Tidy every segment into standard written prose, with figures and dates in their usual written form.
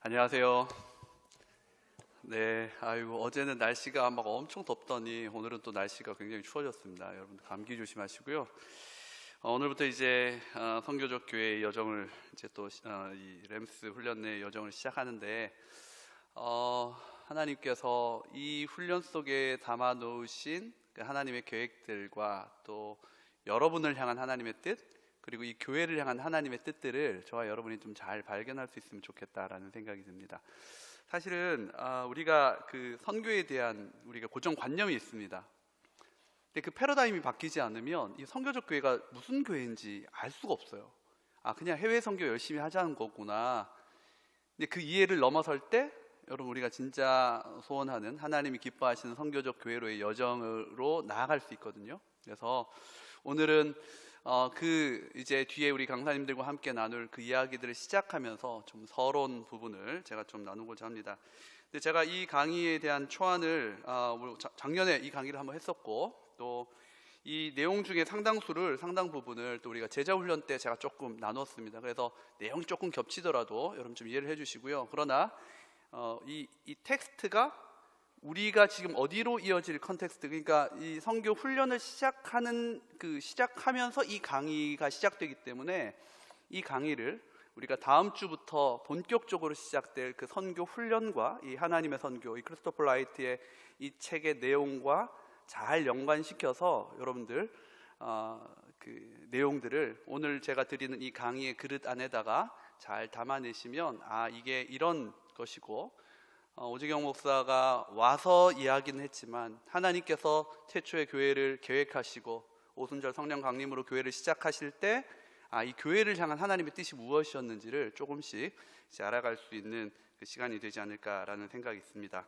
안녕하세요. 네, 아이고 어제는 날씨가 막 엄청 덥더니 오늘은 또 날씨가 굉장히 추워졌습니다. 여러분 감기 조심하시고요. 오늘부터 이제 선교적 교회의 여정을 이제 또 이 램스 훈련의 여정을 시작하는데 하나님께서 이 훈련 속에 담아 놓으신 그 하나님의 계획들과 또 여러분을 향한 하나님의 뜻, 그리고 이 교회를 향한 하나님의 뜻들을 저와 여러분이 좀 잘 발견할 수 있으면 좋겠다라는 생각이 듭니다. 사실은 우리가 그 선교에 대한 우리가 고정관념이 있습니다. 근데 그 패러다임이 바뀌지 않으면 이 선교적 교회가 무슨 교회인지 알 수가 없어요. 그냥 해외 선교 열심히 하자는 거구나. 근데 그 이해를 넘어설 때 여러분 우리가 진짜 소원하는 하나님이 기뻐하시는 선교적 교회로의 여정으로 나아갈 수 있거든요. 그래서 오늘은 그 이제 뒤에 우리 강사님들과 함께 나눌 그 이야기들을 시작하면서 좀 서러운 부분을 제가 좀 나누고자 합니다. 근데 제가 이 강의에 대한 초안을 작년에 이 강의를 한번 했었고, 또 이 내용 중에 상당 부분을 또 우리가 제자 훈련 때 제가 조금 나눴습니다. 그래서 내용이 조금 겹치더라도 여러분 좀 이해를 해주시고요. 그러나 이 텍스트가 우리가 지금 어디로 이어질 컨텍스트, 그러니까 이 선교 훈련을 시작하면서 이 강의가 시작되기 때문에 이 강의를 우리가 다음 주부터 본격적으로 시작될 그 선교 훈련과 이 하나님의 선교, 이 크리스토퍼 라이트의 이 책의 내용과 잘 연관시켜서 여러분들 그 내용들을 오늘 제가 드리는 이 강의의 그릇 안에다가 잘 담아내시면 이게 이런 것이고, 오지경 목사가 와서 이야기는 했지만 하나님께서 최초의 교회를 계획하시고 오순절 성령 강림으로 교회를 시작하실 때 이 교회를 향한 하나님의 뜻이 무엇이었는지를 조금씩 이제 알아갈 수 있는 그 시간이 되지 않을까라는 생각이 있습니다.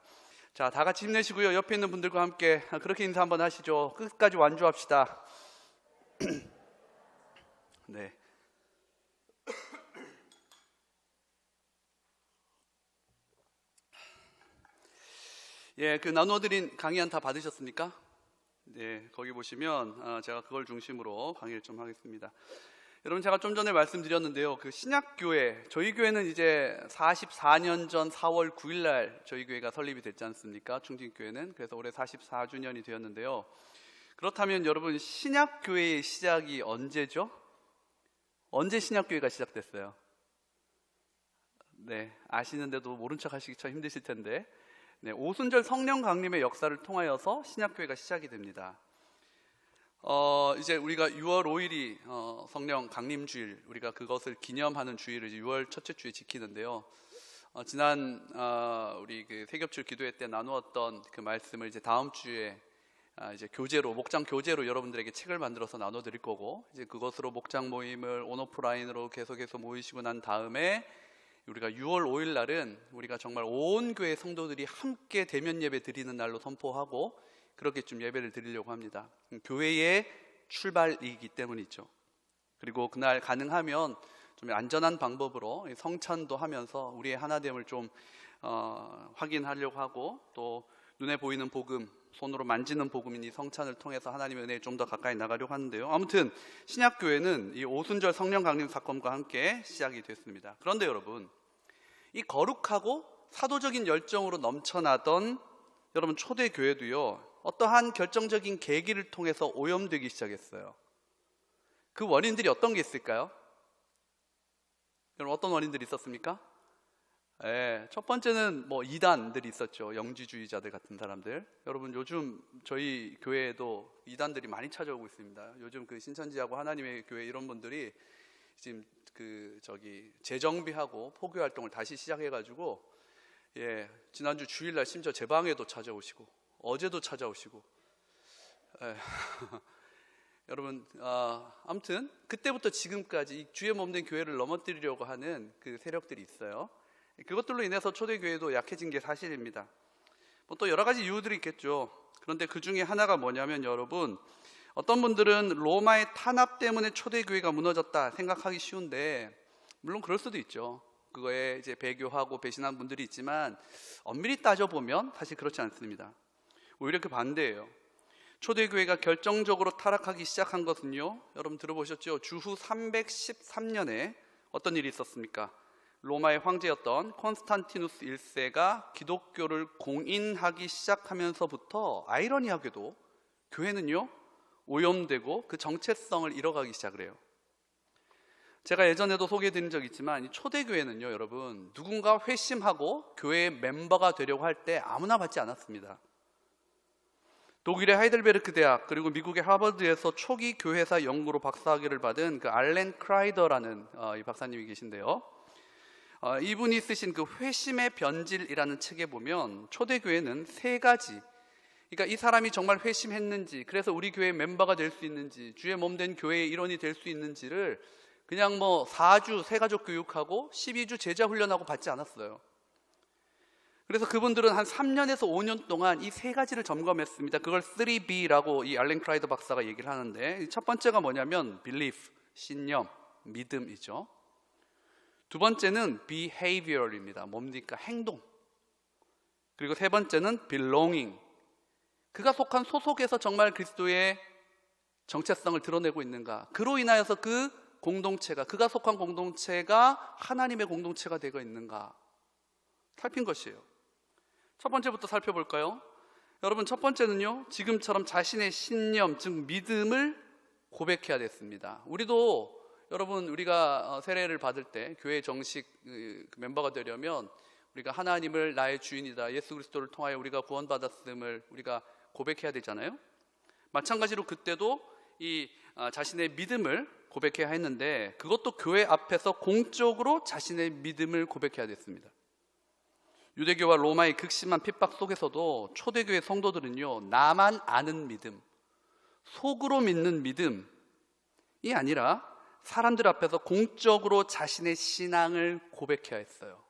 자, 다 같이 힘내시고요. 옆에 있는 분들과 함께 그렇게 인사 한번 하시죠. 끝까지 완주합시다. 네. 예, 그 나눠드린 강의안 다 받으셨습니까? 네, 거기 보시면 제가 그걸 중심으로 강의를 좀 하겠습니다. 여러분, 제가 좀 전에 말씀드렸는데요, 그 신약교회, 저희 교회는 이제 44년 전 4월 9일 날 저희 교회가 설립이 됐지 않습니까? 충진교회는. 그래서 올해 44주년이 되었는데요. 그렇다면 여러분, 신약교회의 시작이 언제죠? 언제 신약교회가 시작됐어요? 네, 아시는데도 모른 척 하시기 참 힘드실 텐데, 네, 오순절 성령 강림의 역사를 통하여서 신약교회가 시작이 됩니다. 이제 우리가 6월 5일이 성령 강림주일, 우리가 그것을 기념하는 주일을 이제 6월 첫째 주에 지키는데요. 지난 우리 그 세겹출 기도회 때 나누었던 그 말씀을 이제 다음 주에 이제 교재로, 목장 교재로 여러분들에게 책을 만들어서 나눠드릴 거고, 이제 그것으로 목장 모임을 온오프라인으로 계속해서 모이시고 난 다음에 우리가 6월 5일 날은 우리가 정말 온 교회 성도들이 함께 대면 예배 드리는 날로 선포하고 그렇게 좀 예배를 드리려고 합니다. 교회의 출발이기 때문이죠. 그리고 그날 가능하면 좀 안전한 방법으로 성찬도 하면서 우리의 하나됨을 좀 확인하려고 하고, 또 눈에 보이는 복음, 손으로 만지는 복음인 이 성찬을 통해서 하나님의 은혜에 좀 더 가까이 나가려고 하는데요. 아무튼 신약교회는 이 오순절 성령 강림 사건과 함께 시작이 됐습니다. 그런데 여러분, 이 거룩하고 사도적인 열정으로 넘쳐나던 여러분 초대교회도요, 어떠한 결정적인 계기를 통해서 오염되기 시작했어요. 그 원인들이 어떤 게 있을까요? 여러분, 어떤 원인들이 있었습니까? 첫 번째는 뭐 이단들이 있었죠. 영지주의자들 같은 사람들. 여러분, 요즘 저희 교회에도 이단들이 많이 찾아오고 있습니다. 요즘 그 신천지하고 하나님의 교회 이런 분들이 지금 재정비하고 포교 활동을 다시 시작해가지고, 지난주 주일날 심지어 제 방에도 찾아오시고 어제도 찾아오시고, 여러분, 아무튼 그때부터 지금까지 이 주의 몸된 교회를 넘어뜨리려고 하는 그 세력들이 있어요. 그것들로 인해서 초대교회도 약해진 게 사실입니다. 뭐 또 여러 가지 이유들이 있겠죠. 그런데 그 중에 하나가 뭐냐면, 여러분, 어떤 분들은 로마의 탄압 때문에 초대교회가 무너졌다 생각하기 쉬운데, 물론 그럴 수도 있죠. 그거에 이제 배교하고 배신한 분들이 있지만 엄밀히 따져보면 사실 그렇지 않습니다. 오히려 그 반대예요. 초대교회가 결정적으로 타락하기 시작한 것은요, 여러분 들어보셨죠? 주후 313년에 어떤 일이 있었습니까? 로마의 황제였던 콘스탄티누스 1세가 기독교를 공인하기 시작하면서부터 아이러니하게도 교회는요 오염되고 그 정체성을 잃어가기 시작을 해요. 제가 예전에도 소개해드린 적이 있지만 이 초대교회는요 여러분, 누군가 회심하고 교회의 멤버가 되려고 할 때 아무나 받지 않았습니다. 독일의 하이델베르크 대학 그리고 미국의 하버드에서 초기 교회사 연구로 박사학위를 받은 그 알렌 크라이더라는 이 박사님이 계신데요, 이분이 쓰신 그 회심의 변질이라는 책에 보면 초대교회는 세 가지, 그러니까 이 사람이 정말 회심했는지, 그래서 우리 교회의 멤버가 될 수 있는지, 주의 몸된 교회의 일원이 될 수 있는지를 그냥 4주 세가족 교육하고 12주 제자 훈련하고 받지 않았어요. 그래서 그분들은 한 3년에서 5년 동안 이 세 가지를 점검했습니다. 그걸 3B라고 이 알렌 크라이더 박사가 얘기를 하는데, 첫 번째가 뭐냐면 belief, 신념, 믿음이죠. 두 번째는 behavior입니다. 뭡니까? 행동. 그리고 세 번째는 belonging, 그가 속한 소속에서 정말 그리스도의 정체성을 드러내고 있는가, 그로 인하여서 그 공동체가, 그가 속한 공동체가 하나님의 공동체가 되고 있는가 살핀 것이에요. 첫 번째부터 살펴볼까요? 여러분, 첫 번째는요, 지금처럼 자신의 신념, 즉 믿음을 고백해야 됐습니다. 우리도 여러분, 우리가 세례를 받을 때 교회 정식 멤버가 되려면 우리가 하나님을 나의 주인이다, 예수 그리스도를 통하여 우리가 구원받았음을 우리가 고백해야 되잖아요. 마찬가지로 그때도 이 자신의 믿음을 고백해야 했는데, 그것도 교회 앞에서 공적으로 자신의 믿음을 고백해야 됐습니다. 유대교와 로마의 극심한 핍박 속에서도 초대교회 성도들은요, 나만 아는 믿음, 속으로 믿는 믿음이 아니라 사람들 앞에서 공적으로 자신의 신앙을 고백해야 했어요.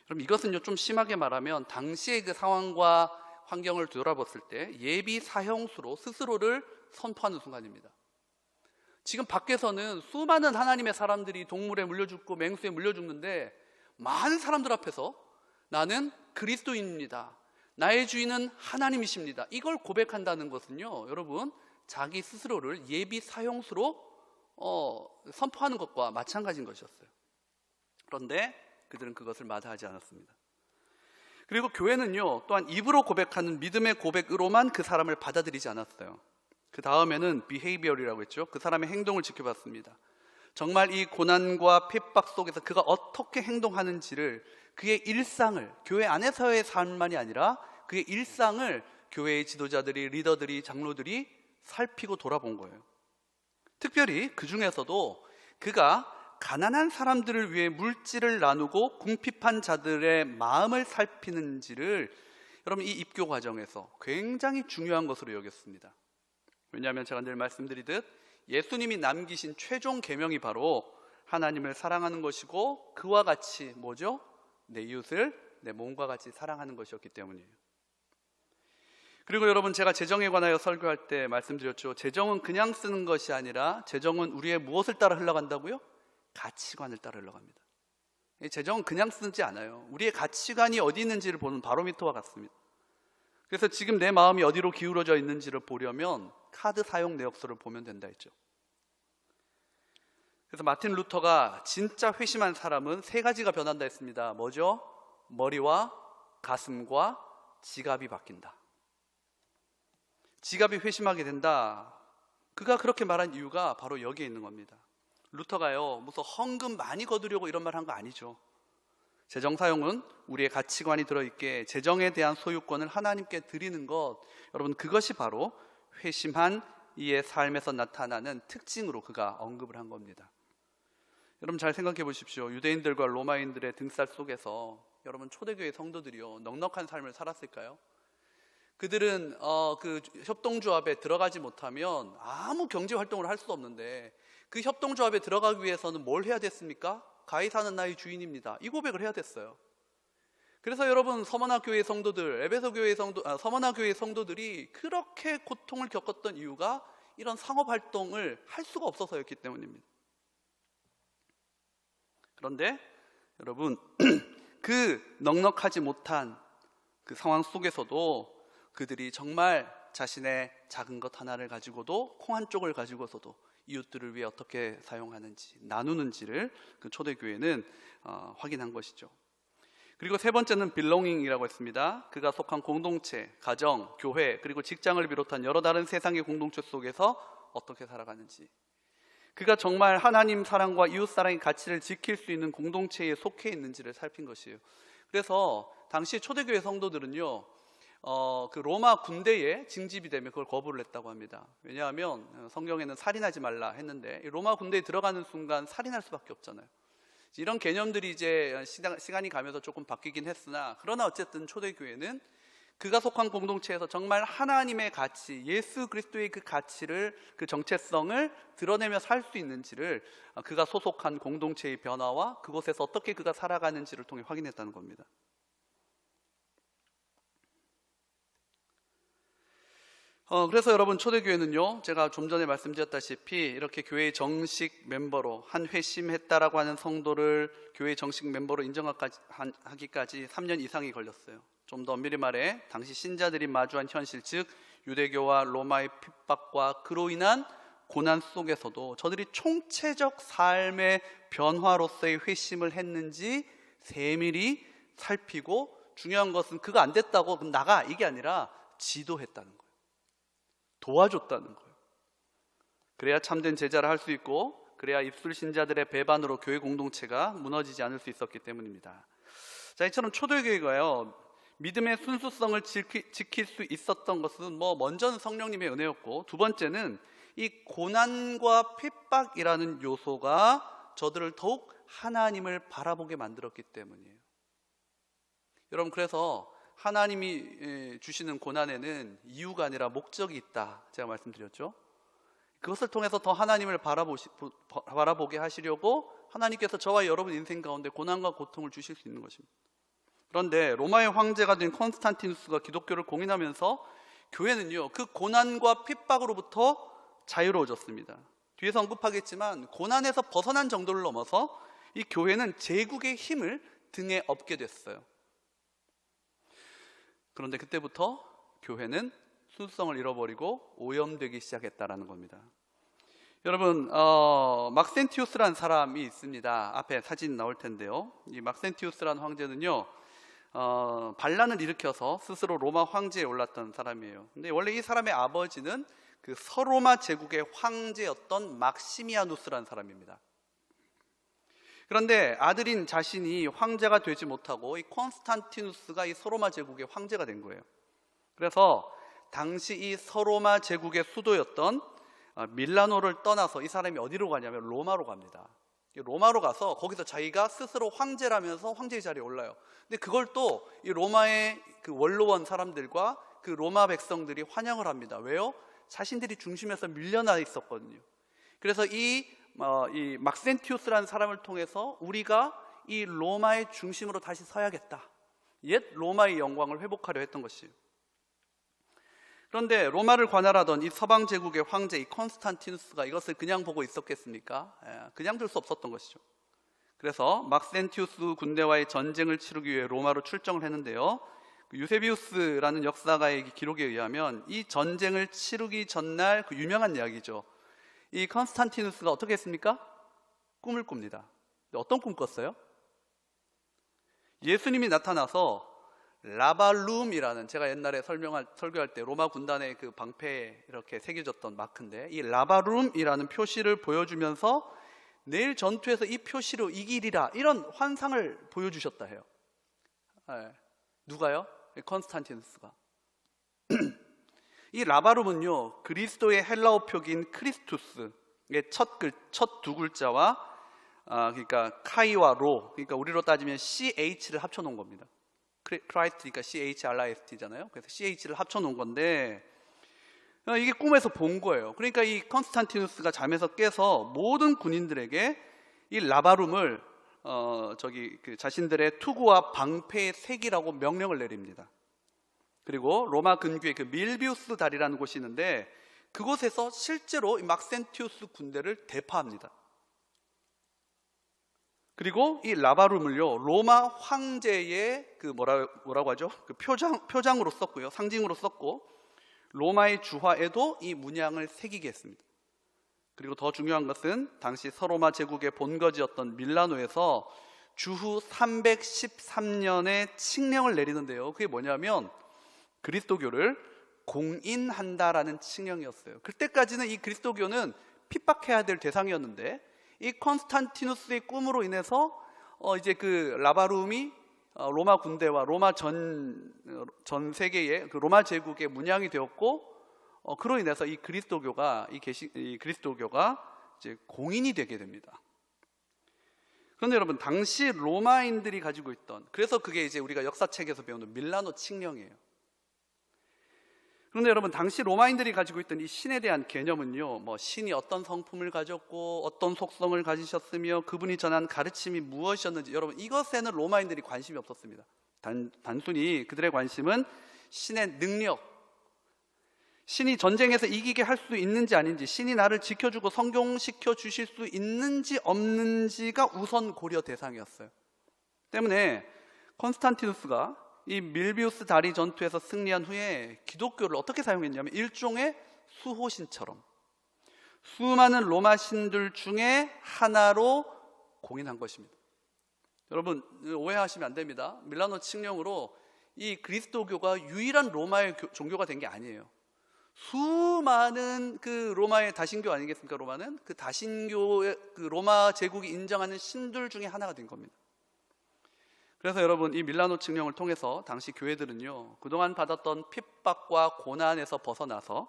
그럼 이것은요, 좀 심하게 말하면 당시의 그 상황과 환경을 돌아봤을 때 예비 사형수로 스스로를 선포하는 순간입니다. 지금 밖에서는 수많은 하나님의 사람들이 동물에 물려 죽고 맹수에 물려 죽는데, 많은 사람들 앞에서 나는 그리스도인입니다, 나의 주인은 하나님이십니다, 이걸 고백한다는 것은요 여러분, 자기 스스로를 예비 사형수로 선포하는 것과 마찬가지인 것이었어요. 그런데 그들은 그것을 마다하지 않았습니다. 그리고 교회는요 또한 입으로 고백하는 믿음의 고백으로만 그 사람을 받아들이지 않았어요. 그 다음에는 behavior이라고 했죠. 그 사람의 행동을 지켜봤습니다. 정말 이 고난과 핍박 속에서 그가 어떻게 행동하는지를, 그의 일상을, 교회 안에서의 삶만이 아니라 그의 일상을 교회의 지도자들이, 리더들이, 장로들이 살피고 돌아본 거예요. 특별히 그 중에서도 그가 가난한 사람들을 위해 물질을 나누고 궁핍한 자들의 마음을 살피는지를 여러분, 이 입교 과정에서 굉장히 중요한 것으로 여겼습니다. 왜냐하면 제가 늘 말씀드리듯 예수님이 남기신 최종 계명이 바로 하나님을 사랑하는 것이고, 그와 같이 뭐죠? 내 이웃을 내 몸과 같이 사랑하는 것이었기 때문이에요. 그리고 여러분, 제가 재정에 관하여 설교할 때 말씀드렸죠. 재정은 그냥 쓰는 것이 아니라 재정은 우리의 무엇을 따라 흘러간다고요? 가치관을 따라 흘러갑니다. 재정은 그냥 쓰지 않아요. 우리의 가치관이 어디 있는지를 보는 바로미터와 같습니다. 그래서 지금 내 마음이 어디로 기울어져 있는지를 보려면 카드 사용 내역서를 보면 된다 했죠. 그래서 마틴 루터가 진짜 회심한 사람은 세 가지가 변한다 했습니다. 뭐죠? 머리와 가슴과 지갑이 바뀐다. 지갑이 회심하게 된다. 그가 그렇게 말한 이유가 바로 여기에 있는 겁니다. 루터가요, 무슨 헌금 많이 거두려고 이런 말 한 거 아니죠. 재정 사용은 우리의 가치관이 들어있게 재정에 대한 소유권을 하나님께 드리는 것, 여러분, 그것이 바로 회심한 이의 삶에서 나타나는 특징으로 그가 언급을 한 겁니다. 여러분, 잘 생각해 보십시오. 유대인들과 로마인들의 등살 속에서 여러분, 초대교회 성도들이요, 넉넉한 삶을 살았을까요? 그들은 그 협동조합에 들어가지 못하면 아무 경제 활동을 할 수 없는데, 그 협동조합에 들어가기 위해서는 뭘 해야 됐습니까? 가이사는 나의 주인입니다, 이 고백을 해야 됐어요. 그래서 여러분, 서머나 교회 성도들, 서머나 교회 성도들이 그렇게 고통을 겪었던 이유가 이런 상업 활동을 할 수가 없어서였기 때문입니다. 그런데 여러분, 그 넉넉하지 못한 그 상황 속에서도 그들이 정말 자신의 작은 것 하나를 가지고도, 콩 한 쪽을 가지고서도 이웃들을 위해 어떻게 사용하는지, 나누는지를 그 초대교회는 확인한 것이죠. 그리고 세 번째는 belonging이라고 했습니다. 그가 속한 공동체, 가정, 교회, 그리고 직장을 비롯한 여러 다른 세상의 공동체 속에서 어떻게 살아가는지, 그가 정말 하나님 사랑과 이웃 사랑의 가치를 지킬 수 있는 공동체에 속해 있는지를 살핀 것이에요. 그래서 당시 초대교회 성도들은요, 그 로마 군대에 징집이 되면 그걸 거부를 했다고 합니다. 왜냐하면 성경에는 살인하지 말라 했는데 로마 군대에 들어가는 순간 살인할 수밖에 없잖아요. 이런 개념들이 이제 시간이 가면서 조금 바뀌긴 했으나, 그러나 어쨌든 초대교회는 그가 속한 공동체에서 정말 하나님의 가치, 예수 그리스도의 그 가치를, 그 정체성을 드러내며 살 수 있는지를 그가 소속한 공동체의 변화와 그곳에서 어떻게 그가 살아가는지를 통해 확인했다는 겁니다. 그래서 여러분, 초대교회는요, 제가 좀 전에 말씀드렸다시피 이렇게 교회의 정식 멤버로, 한 회심했다라고 하는 성도를 교회의 정식 멤버로 인정하기까지 3년 이상이 걸렸어요. 좀 더 엄밀히 말해 당시 신자들이 마주한 현실, 즉 유대교와 로마의 핍박과 그로 인한 고난 속에서도 저들이 총체적 삶의 변화로서의 회심을 했는지 세밀히 살피고, 중요한 것은 그거 안 됐다고 그럼 나가, 이게 아니라 지도했다는 거예요. 도와줬다는 거예요. 그래야 참된 제자를 할 수 있고, 그래야 입술 신자들의 배반으로 교회 공동체가 무너지지 않을 수 있었기 때문입니다. 자, 이처럼 초대교회가요, 믿음의 순수성을 지킬 수 있었던 것은 먼저는 성령님의 은혜였고, 두 번째는 이 고난과 핍박이라는 요소가 저들을 더욱 하나님을 바라보게 만들었기 때문이에요. 여러분, 그래서 하나님이 주시는 고난에는 이유가 아니라 목적이 있다, 제가 말씀드렸죠. 그것을 통해서 더 하나님을 바라보게 하시려고 하나님께서 저와 여러분 인생 가운데 고난과 고통을 주실 수 있는 것입니다. 그런데 로마의 황제가 된 콘스탄티누스가 기독교를 공인하면서 교회는요, 그 고난과 핍박으로부터 자유로워졌습니다. 뒤에서 언급하겠지만 고난에서 벗어난 정도를 넘어서 이 교회는 제국의 힘을 등에 업게 됐어요. 그런데 그때부터 교회는 순수성을 잃어버리고 오염되기 시작했다라는 겁니다. 여러분, 막센티우스라는 사람이 있습니다. 앞에 사진 나올 텐데요. 이 막센티우스라는 황제는요, 반란을 일으켜서 스스로 로마 황제에 올랐던 사람이에요. 근데 원래 이 사람의 아버지는 그 서로마 제국의 황제였던 막시미아누스라는 사람입니다. 그런데 아들인 자신이 황제가 되지 못하고 이 콘스탄티누스가 이 서로마 제국의 황제가 된 거예요. 그래서 당시 이 서로마 제국의 수도였던 밀라노를 떠나서 이 사람이 어디로 가냐면 로마로 갑니다. 로마로 가서 거기서 자기가 스스로 황제라면서 황제의 자리에 올라요. 근데 그걸 또 이 로마의 그 원로원 사람들과 그 로마 백성들이 환영을 합니다. 왜요? 자신들이 중심에서 밀려나 있었거든요. 그래서 이 막센티우스라는 사람을 통해서 우리가 이 로마의 중심으로 다시 서야겠다, 옛 로마의 영광을 회복하려 했던 것이에요. 그런데 로마를 관할하던 이 서방 제국의 황제 이 콘스탄티누스가 이것을 그냥 보고 있었겠습니까? 그냥 둘 수 없었던 것이죠. 그래서 막센티우스 군대와의 전쟁을 치르기 위해 로마로 출정을 했는데요, 유세비우스라는 역사가의 기록에 의하면 이 전쟁을 치르기 전날 그 유명한 이야기죠. 이 콘스탄티누스가 어떻게 했습니까? 꿈을 꿉니다. 어떤 꿈 꿨어요? 예수님이 나타나서 라바룸이라는, 제가 옛날에 설교할 때 로마 군단의 그 방패에 이렇게 새겨졌던 마크인데, 이 라바룸이라는 표시를 보여주면서 내일 전투에서 이 표시로 이기리라, 이런 환상을 보여주셨다 해요. 누가요? 콘스탄티누스가. 이 라바룸은요, 그리스도의 헬라어 표기인 크리스투스의 첫 두 글자와 그러니까 카이와 로, 그러니까 우리로 따지면 CH를 합쳐놓은 겁니다. 크라이스트니까 CHRIST잖아요. 그래서 CH를 합쳐놓은 건데, 이게 꿈에서 본 거예요. 그러니까 이 콘스탄티누스가 잠에서 깨서 모든 군인들에게 이 라바룸을 자신들의 투구와 방패의 색이라고 명령을 내립니다. 그리고 로마 근교에 그 밀비우스 다리라는 곳이 있는데 그곳에서 실제로 이 막센티우스 군대를 대파합니다. 그리고 이 라바룸을요, 로마 황제의 그 뭐라고 하죠? 그 표장으로 썼고요, 상징으로 썼고, 로마의 주화에도 이 문양을 새기게 했습니다. 그리고 더 중요한 것은 당시 서로마 제국의 본거지였던 밀라노에서 주후 313년에 칙령을 내리는데요. 그게 뭐냐면 그리스도교를 공인한다라는 칙령이었어요. 그때까지는 이 그리스도교는 핍박해야 될 대상이었는데 이 콘스탄티누스의 꿈으로 인해서 이제 그 라바룸이 로마 군대와 로마 전 세계의 그 로마 제국의 문양이 되었고, 그로 인해서 이 그리스도교가 이제 공인이 되게 됩니다. 그런데 여러분, 당시 로마인들이 가지고 있던, 그래서 그게 이제 우리가 역사책에서 배우는 밀라노 칙령이에요. 그런데 여러분, 당시 로마인들이 가지고 있던 이 신에 대한 개념은요, 뭐 신이 어떤 성품을 가졌고 어떤 속성을 가지셨으며 그분이 전한 가르침이 무엇이었는지, 여러분 이것에는 로마인들이 관심이 없었습니다. 단순히 그들의 관심은 신의 능력, 신이 전쟁에서 이기게 할 수 있는지 아닌지, 신이 나를 지켜주고 성공시켜 주실 수 있는지 없는지가 우선 고려 대상이었어요. 때문에 콘스탄티누스가 이 밀비우스 다리 전투에서 승리한 후에 기독교를 어떻게 사용했냐면 일종의 수호신처럼 수많은 로마 신들 중에 하나로 공인한 것입니다. 여러분 오해하시면 안 됩니다. 밀라노 칙령으로 이 그리스도교가 유일한 로마의 종교가 된 게 아니에요. 수많은 그 로마의 다신교 아니겠습니까? 로마는 그 다신교의 그 로마 제국이 인정하는 신들 중에 하나가 된 겁니다. 그래서 여러분, 이 밀라노 칙령을 통해서 당시 교회들은요, 그동안 받았던 핍박과 고난에서 벗어나서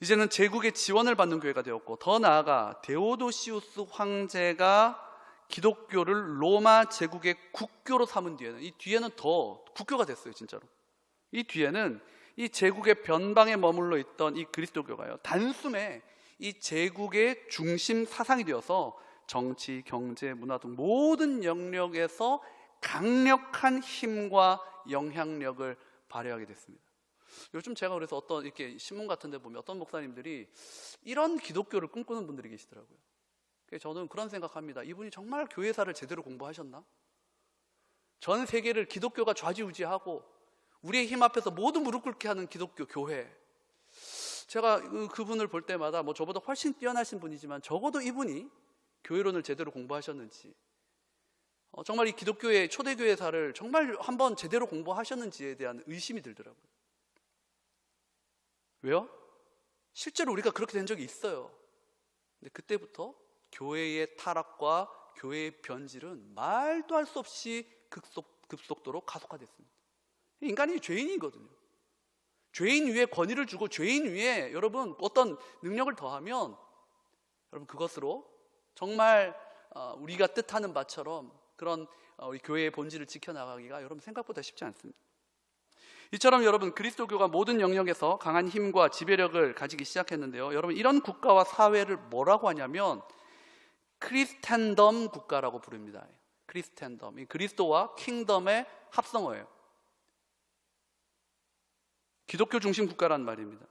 이제는 제국의 지원을 받는 교회가 되었고, 더 나아가 데오도시우스 황제가 기독교를 로마 제국의 국교로 삼은 뒤에는, 이 뒤에는 더 국교가 됐어요. 진짜로 이 뒤에는 이 제국의 변방에 머물러 있던 이 그리스도교가요, 단숨에 이 제국의 중심 사상이 되어서 정치, 경제, 문화 등 모든 영역에서 강력한 힘과 영향력을 발휘하게 됐습니다. 요즘 제가 그래서 어떤 이렇게 신문 같은 데 보면 어떤 목사님들이 이런 기독교를 꿈꾸는 분들이 계시더라고요. 그래서 저는 그런 생각합니다. 이분이 정말 교회사를 제대로 공부하셨나? 전 세계를 기독교가 좌지우지하고 우리의 힘 앞에서 모두 무릎 꿇게 하는 기독교 교회, 제가 그분을 볼 때마다 뭐 저보다 훨씬 뛰어나신 분이지만 적어도 이분이 교회론을 제대로 공부하셨는지, 정말 이 기독교의 초대교회사를 정말 한번 제대로 공부하셨는지에 대한 의심이 들더라고요. 왜요? 실제로 우리가 그렇게 된 적이 있어요. 근데 그때부터 교회의 타락과 교회의 변질은 말도 할 수 없이 급속도로 가속화됐습니다. 인간이 죄인이거든요. 죄인 위에 권위를 주고 죄인 위에 여러분 어떤 능력을 더하면 여러분 그것으로 정말 우리가 뜻하는 바처럼 그런 우리 교회의 본질을 지켜나가기가 여러분 생각보다 쉽지 않습니다. 이처럼 여러분 그리스도교가 모든 영역에서 강한 힘과 지배력을 가지기 시작했는데요, 여러분 이런 국가와 사회를 뭐라고 하냐면 크리스텐덤 국가라고 부릅니다. 크리스텐덤, 이 그리스도와 킹덤의 합성어예요. 기독교 중심 국가란 말입니다.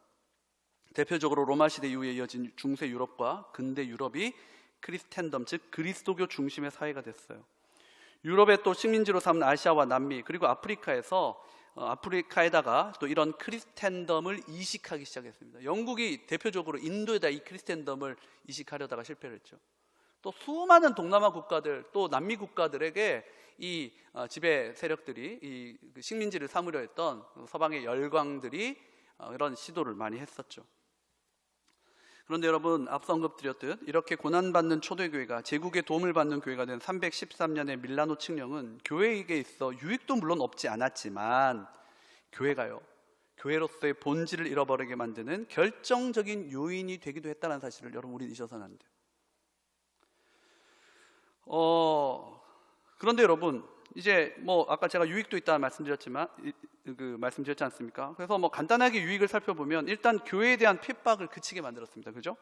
대표적으로 로마 시대 이후에 이어진 중세 유럽과 근대 유럽이 크리스텐덤, 즉 그리스도교 중심의 사회가 됐어요. 유럽의 또 식민지로 삼은 아시아와 남미 그리고 아프리카에다가 또 이런 크리스텐덤을 이식하기 시작했습니다. 영국이 대표적으로 인도에다 이 크리스텐덤을 이식하려다가 실패를 했죠. 또 수많은 동남아 국가들 또 남미 국가들에게 이 지배 세력들이 이 식민지를 삼으려 했던 서방의 열강들이 이런 시도를 많이 했었죠. 그런데 여러분 앞서 언급드렸듯 이렇게 고난받는 초대교회가 제국의 도움을 받는 교회가 된 313년의 밀라노 칙령은 교회에게 있어 유익도 물론 없지 않았지만 교회가요, 교회로서의 본질을 잃어버리게 만드는 결정적인 요인이 되기도 했다는 사실을 여러분 우리는 잊어서는 안 돼요. 그런데 여러분 이제 뭐 아까 제가 유익도 있다 말씀드렸지 않습니까? 그래서 뭐 간단하게 유익을 살펴보면 일단 교회에 대한 핍박을 그치게 만들었습니다. 그죠?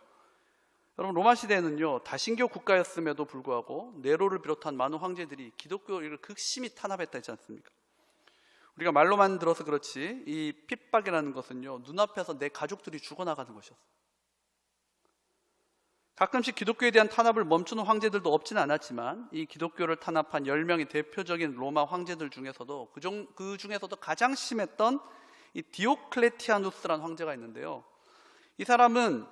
여러분 로마 시대에는요 다신교 국가였음에도 불구하고 네로를 비롯한 많은 황제들이 기독교를 극심히 탄압했다 했지 않습니까? 우리가 말로만 들어서 그렇지 이 핍박이라는 것은요 눈앞에서 내 가족들이 죽어나가는 것이었어요. 가끔씩 기독교에 대한 탄압을 멈추는 황제들도 없지는 않았지만 이 기독교를 탄압한 10명의 대표적인 로마 황제들 중에서도 그 중에서도 가장 심했던 이 디오클레티아누스라는 황제가 있는데요, 이 사람은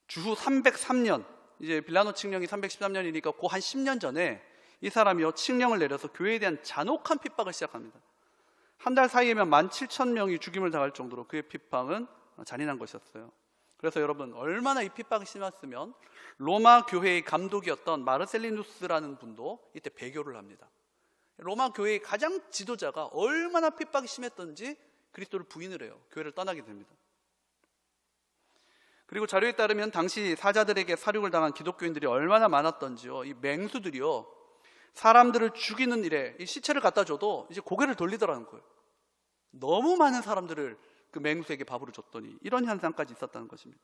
주후 303년, 이제 빌라노 칙령이 313년이니까 그 한 10년 전에 이 사람이요 칙령을 내려서 교회에 대한 잔혹한 핍박을 시작합니다. 한 달 사이에면 17,000명이 죽임을 당할 정도로 그의 핍박은 잔인한 것이었어요. 그래서 여러분, 얼마나 이 핍박이 심했으면 로마 교회의 감독이었던 마르셀리누스라는 분도 이때 배교를 합니다. 로마 교회의 가장 지도자가 얼마나 핍박이 심했던지 그리스도를 부인을 해요. 교회를 떠나게 됩니다. 그리고 자료에 따르면 당시 사자들에게 살육을 당한 기독교인들이 얼마나 많았던지요, 이 맹수들이요 사람들을 죽이는 일에 이 시체를 갖다 줘도 이제 고개를 돌리더라는 거예요. 너무 많은 사람들을 그 맹수에게 밥으로 줬더니 이런 현상까지 있었다는 것입니다.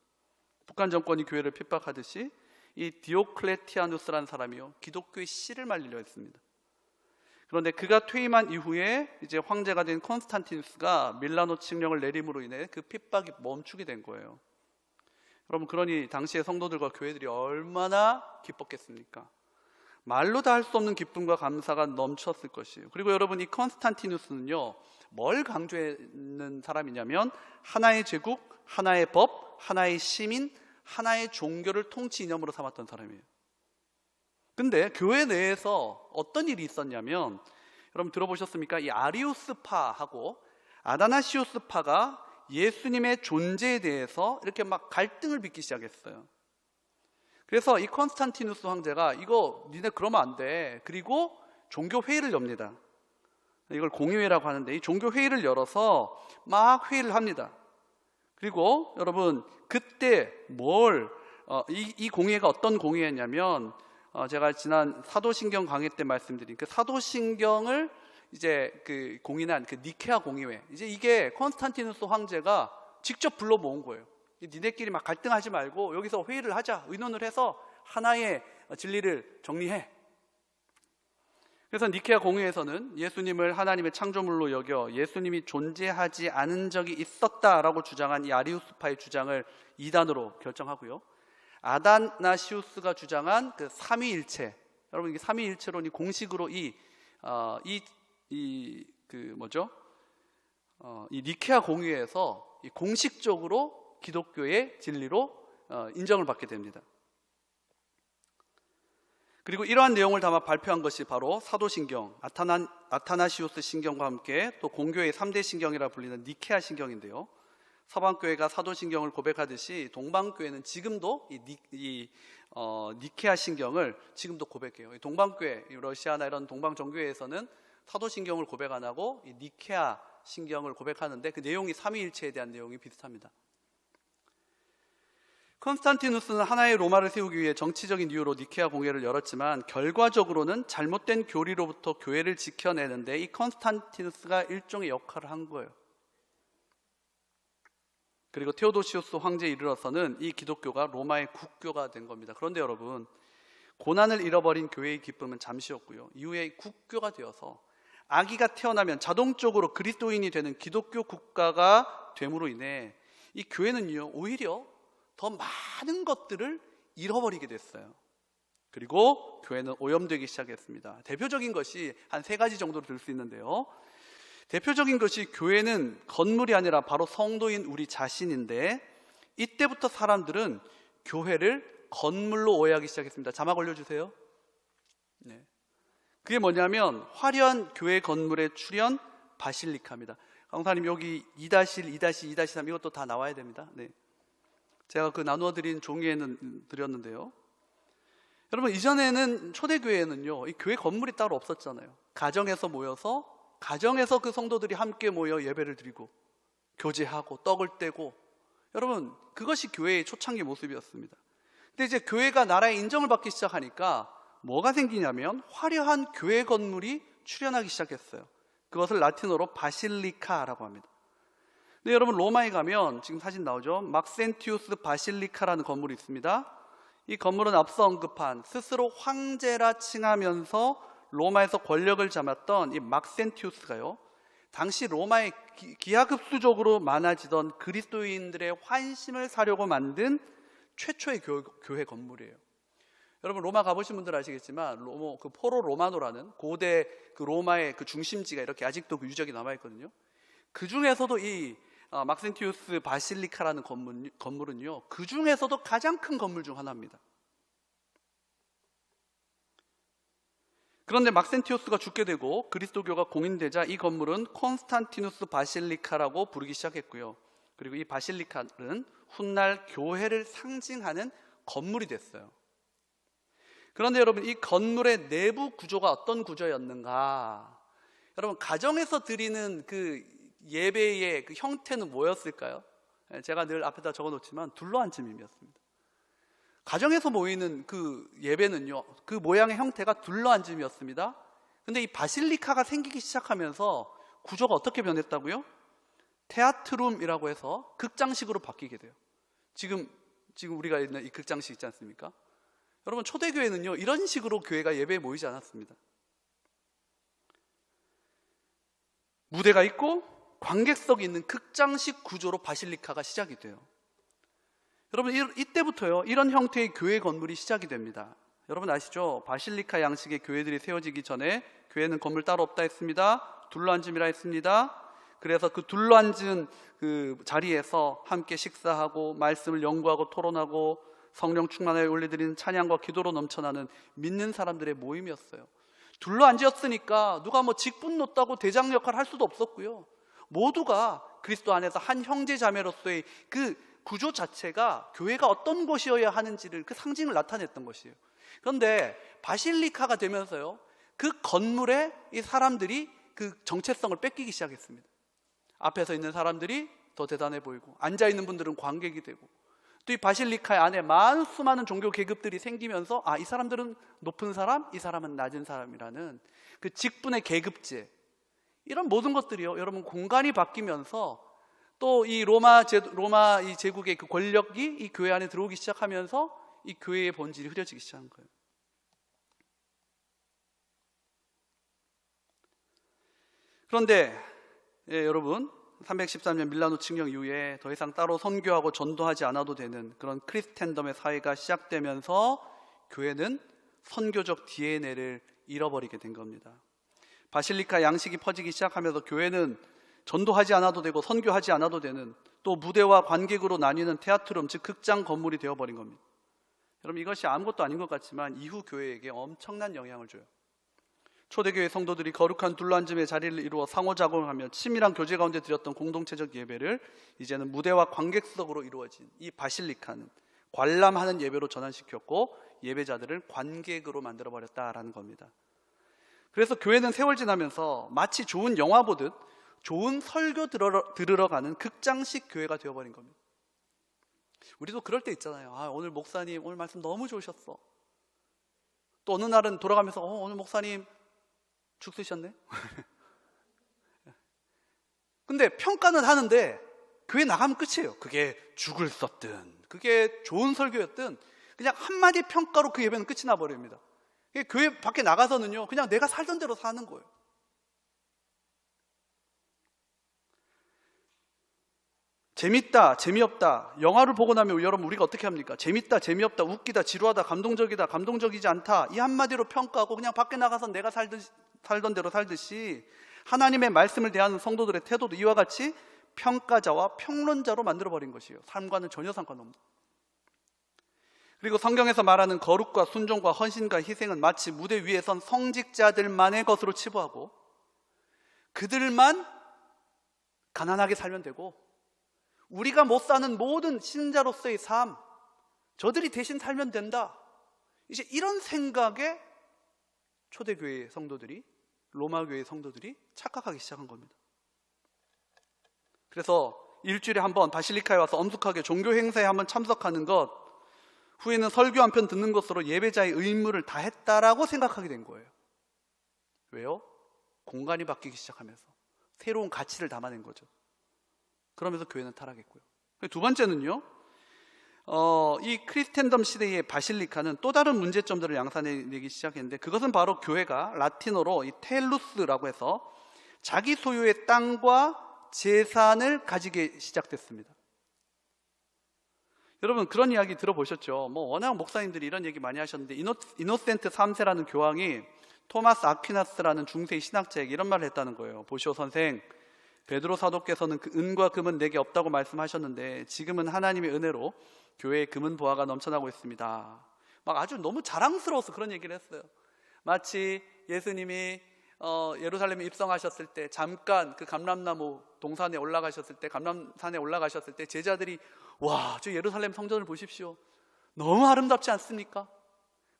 북한 정권이 교회를 핍박하듯이 이 디오클레티아누스라는 사람이요 기독교의 씨를 말리려 했습니다. 그런데 그가 퇴임한 이후에 이제 황제가 된 콘스탄티누스가 밀라노 칙령을 내림으로 인해 그 핍박이 멈추게 된 거예요. 여러분, 그러니 당시의 성도들과 교회들이 얼마나 기뻤겠습니까? 말로 다 할 수 없는 기쁨과 감사가 넘쳤을 것이에요. 그리고 여러분, 이 콘스탄티누스는요 뭘 강조하는 사람이냐면 하나의 제국, 하나의 법, 하나의 시민, 하나의 종교를 통치 이념으로 삼았던 사람이에요. 근데 교회 내에서 어떤 일이 있었냐면, 여러분 들어보셨습니까? 이 아리우스파하고 아다나시우스파가 예수님의 존재에 대해서 이렇게 막 갈등을 빚기 시작했어요. 그래서 이 콘스탄티누스 황제가 이거 니네 그러면 안 돼. 그리고 종교회의를 엽니다. 이걸 공의회라고 하는데 이 종교회의를 열어서 막 회의를 합니다. 그리고 여러분 그때 이 공의회가 어떤 공의회였냐면, 제가 지난 사도신경 강의 때 말씀드린 그 사도신경을 이제 그 공인한 그 니케아 공의회, 이제 이게 콘스탄티누스 황제가 직접 불러 모은 거예요. 니네끼리 막 갈등하지 말고 여기서 회의를 하자, 의논을 해서 하나의 진리를 정리해. 그래서 니케아 공의회에서는 예수님을 하나님의 창조물로 여겨 예수님이 존재하지 않은 적이 있었다라고 주장한 이 아리우스파의 주장을 이단으로 결정하고요, 아다나시우스가 주장한 그 삼위일체, 여러분 이게 삼위일체론이 공식으로 이 니케아 공의회에서 공식적으로 기독교의 진리로 인정을 받게 됩니다. 그리고 이러한 내용을 담아 발표한 것이 바로 사도신경, 아타나시우스 신경과 함께 또 공교의 3대 신경이라 불리는 니케아 신경인데요, 서방교회가 사도신경을 고백하듯이 동방교회는 지금도 니케아 신경을 지금도 고백해요. 동방교회, 러시아나 이런 동방 종교회에서는 사도신경을 고백 안 하고 이 니케아 신경을 고백하는데 그 내용이 삼위일체에 대한 내용이 비슷합니다. 콘스탄티누스는 하나의 로마를 세우기 위해 정치적인 이유로 니케아 공회를 열었지만 결과적으로는 잘못된 교리로부터 교회를 지켜내는데 이 콘스탄티누스가 일종의 역할을 한 거예요. 그리고 테오도시우스 황제에 이르러서는 이 기독교가 로마의 국교가 된 겁니다. 그런데 여러분, 고난을 잃어버린 교회의 기쁨은 잠시였고요, 이후에 국교가 되어서 아기가 태어나면 자동적으로 그리스도인이 되는 기독교 국가가 됨으로 인해 이 교회는요 오히려 더 많은 것들을 잃어버리게 됐어요. 그리고 교회는 오염되기 시작했습니다. 대표적인 것이 한 3가지 정도로 들 수 있는데요, 대표적인 것이 교회는 건물이 아니라 바로 성도인 우리 자신인데, 이때부터 사람들은 교회를 건물로 오해하기 시작했습니다. 자막 올려주세요. 네. 그게 뭐냐면 화려한 교회 건물의 출현 바실리카입니다. 강사님 여기 2-1, 2-2-3 이것도 다 나와야 됩니다. 네. 제가 그 나누어드린 종이에는 드렸는데요, 여러분 이전에는 초대교회는요 이 교회 건물이 따로 없었잖아요. 가정에서 모여서 가정에서 그 성도들이 함께 모여 예배를 드리고 교제하고 떡을 떼고, 여러분 그것이 교회의 초창기 모습이었습니다. 근데 이제 교회가 나라의 인정을 받기 시작하니까 뭐가 생기냐면 화려한 교회 건물이 출현하기 시작했어요. 그것을 라틴어로 바실리카라고 합니다. 근데 여러분 로마에 가면 지금 사진 나오죠? 막센티우스 바실리카라는 건물이 있습니다. 이 건물은 앞서 언급한 스스로 황제라 칭하면서 로마에서 권력을 잡았던 이 막센티우스가요, 당시 로마에 기하급수적으로 많아지던 그리스도인들의 환심을 사려고 만든 최초의 교회 건물이에요. 여러분 로마 가보신 분들 아시겠지만 그 포로 로마노라는 고대 그 로마의 그 중심지가 이렇게 아직도 그 유적이 남아있거든요. 그 중에서도 이 막센티우스 바실리카라는 건물은요, 그 중에서도 가장 큰 건물 중 하나입니다. 그런데 막센티우스가 죽게 되고 그리스도교가 공인되자 이 건물은 콘스탄티누스 바실리카라고 부르기 시작했고요. 그리고 이 바실리카는 훗날 교회를 상징하는 건물이 됐어요. 그런데 여러분, 이 건물의 내부 구조가 어떤 구조였는가? 여러분, 가정에서 드리는 그 예배의 그 형태는 뭐였을까요? 제가 늘 앞에다 적어놓지만 둘러앉음이었습니다. 가정에서 모이는 그 예배는요, 그 모양의 형태가 둘러앉음이었습니다. 근데 이 바실리카가 생기기 시작하면서 구조가 어떻게 변했다고요? 테아트룸이라고 해서 극장식으로 바뀌게 돼요. 지금 우리가 있는 이 극장식 있지 않습니까? 여러분, 초대교회는요, 이런 식으로 교회가 예배에 모이지 않았습니다. 무대가 있고 관객석이 있는 극장식 구조로 바실리카가 시작이 돼요. 여러분, 이때부터요, 이런 형태의 교회 건물이 시작이 됩니다. 여러분 아시죠? 바실리카 양식의 교회들이 세워지기 전에 교회는 건물 따로 없다 했습니다. 둘러앉음이라 했습니다. 그래서 그 둘러앉은 그 자리에서 함께 식사하고 말씀을 연구하고 토론하고 성령 충만하여 올려드리는 찬양과 기도로 넘쳐나는 믿는 사람들의 모임이었어요. 둘러앉았으니까 누가 뭐 직분 높다고 대장 역할을 할 수도 없었고요. 모두가 그리스도 안에서 한 형제 자매로서의 그 구조 자체가 교회가 어떤 곳이어야 하는지를 그 상징을 나타냈던 것이에요. 그런데 바실리카가 되면서요, 그 건물에 이 사람들이 그 정체성을 뺏기기 시작했습니다. 앞에서 있는 사람들이 더 대단해 보이고 앉아있는 분들은 관객이 되고, 또 이 바실리카 안에 수많은 종교 계급들이 생기면서 이 사람들은 높은 사람, 이 사람은 낮은 사람이라는 그 직분의 계급제, 이런 모든 것들이요, 여러분, 공간이 바뀌면서 또 이 로마 이 제국의 그 권력이 이 교회 안에 들어오기 시작하면서 이 교회의 본질이 흐려지기 시작한 거예요. 그런데 여러분, 313년 밀라노 칙령 이후에 더 이상 따로 선교하고 전도하지 않아도 되는 그런 크리스텐덤의 사회가 시작되면서 교회는 선교적 DNA를 잃어버리게 된 겁니다. 바실리카 양식이 퍼지기 시작하면서 교회는 전도하지 않아도 되고 선교하지 않아도 되는, 또 무대와 관객으로 나뉘는 테아트룸, 즉 극장 건물이 되어버린 겁니다. 여러분, 이것이 아무것도 아닌 것 같지만 이후 교회에게 엄청난 영향을 줘요. 초대교회 성도들이 거룩한 둘러앉음의 자리를 이루어 상호작용하며 친밀한 교제 가운데 드렸던 공동체적 예배를 이제는 무대와 관객석으로 이루어진 이 바실리카는 관람하는 예배로 전환시켰고 예배자들을 관객으로 만들어버렸다라는 겁니다. 그래서 교회는 세월 지나면서 마치 좋은 영화 보듯 좋은 설교 들으러 가는 극장식 교회가 되어버린 겁니다. 우리도 그럴 때 있잖아요. 오늘 목사님 오늘 말씀 너무 좋으셨어. 또 어느 날은 돌아가면서 오늘 목사님 죽으셨네. 근데 평가는 하는데 교회 나가면 끝이에요. 그게 죽을 썼든 그게 좋은 설교였든 그냥 한마디 평가로 그 예배는 끝이 나버립니다. 교회 밖에 나가서는요, 그냥 내가 살던 대로 사는 거예요. 재밌다, 재미없다. 영화를 보고 나면 여러분 우리가 어떻게 합니까? 재밌다, 재미없다, 웃기다, 지루하다, 감동적이다, 감동적이지 않다, 이 한마디로 평가하고 그냥 밖에 나가서 내가 살던 대로 살듯이 하나님의 말씀을 대하는 성도들의 태도도 이와 같이 평가자와 평론자로 만들어버린 것이에요. 삶과는 전혀 상관없는. 그리고 성경에서 말하는 거룩과 순종과 헌신과 희생은 마치 무대 위에 선 성직자들만의 것으로 치부하고 그들만 가난하게 살면 되고 우리가 못 사는 모든 신자로서의 삶, 저들이 대신 살면 된다. 이제 이런 생각에 초대교회 성도들이, 로마교회 성도들이 착각하기 시작한 겁니다. 그래서 일주일에 한 번 바실리카에 와서 엄숙하게 종교 행사에 한번 참석하는 것, 후에는 설교 한 편 듣는 것으로 예배자의 의무를 다했다라고 생각하게 된 거예요. 왜요? 공간이 바뀌기 시작하면서 새로운 가치를 담아낸 거죠. 그러면서 교회는 타락했고요. 두 번째는요, 이 크리스텐덤 시대의 바실리카는 또 다른 문제점들을 양산해내기 시작했는데, 그것은 바로 교회가 라틴어로 이 텔루스라고 해서 자기 소유의 땅과 재산을 가지게 시작됐습니다. 여러분 그런 이야기 들어보셨죠? 워낙 목사님들이 이런 얘기 많이 하셨는데, 이노센트 3세라는 교황이 토마스 아퀴나스라는 중세 신학자에게 이런 말을 했다는 거예요. 보시오 선생, 베드로 사도께서는 그 은과 금은 내게 없다고 말씀하셨는데 지금은 하나님의 은혜로 교회에 금은 보화가 넘쳐나고 있습니다. 막 아주 너무 자랑스러워서 그런 얘기를 했어요. 마치 예수님이 예루살렘에 입성하셨을 때 잠깐 그 감람나무 동산에 올라가셨을 때, 감람산에 올라가셨을 때 제자들이 와, 저 예루살렘 성전을 보십시오. 너무 아름답지 않습니까?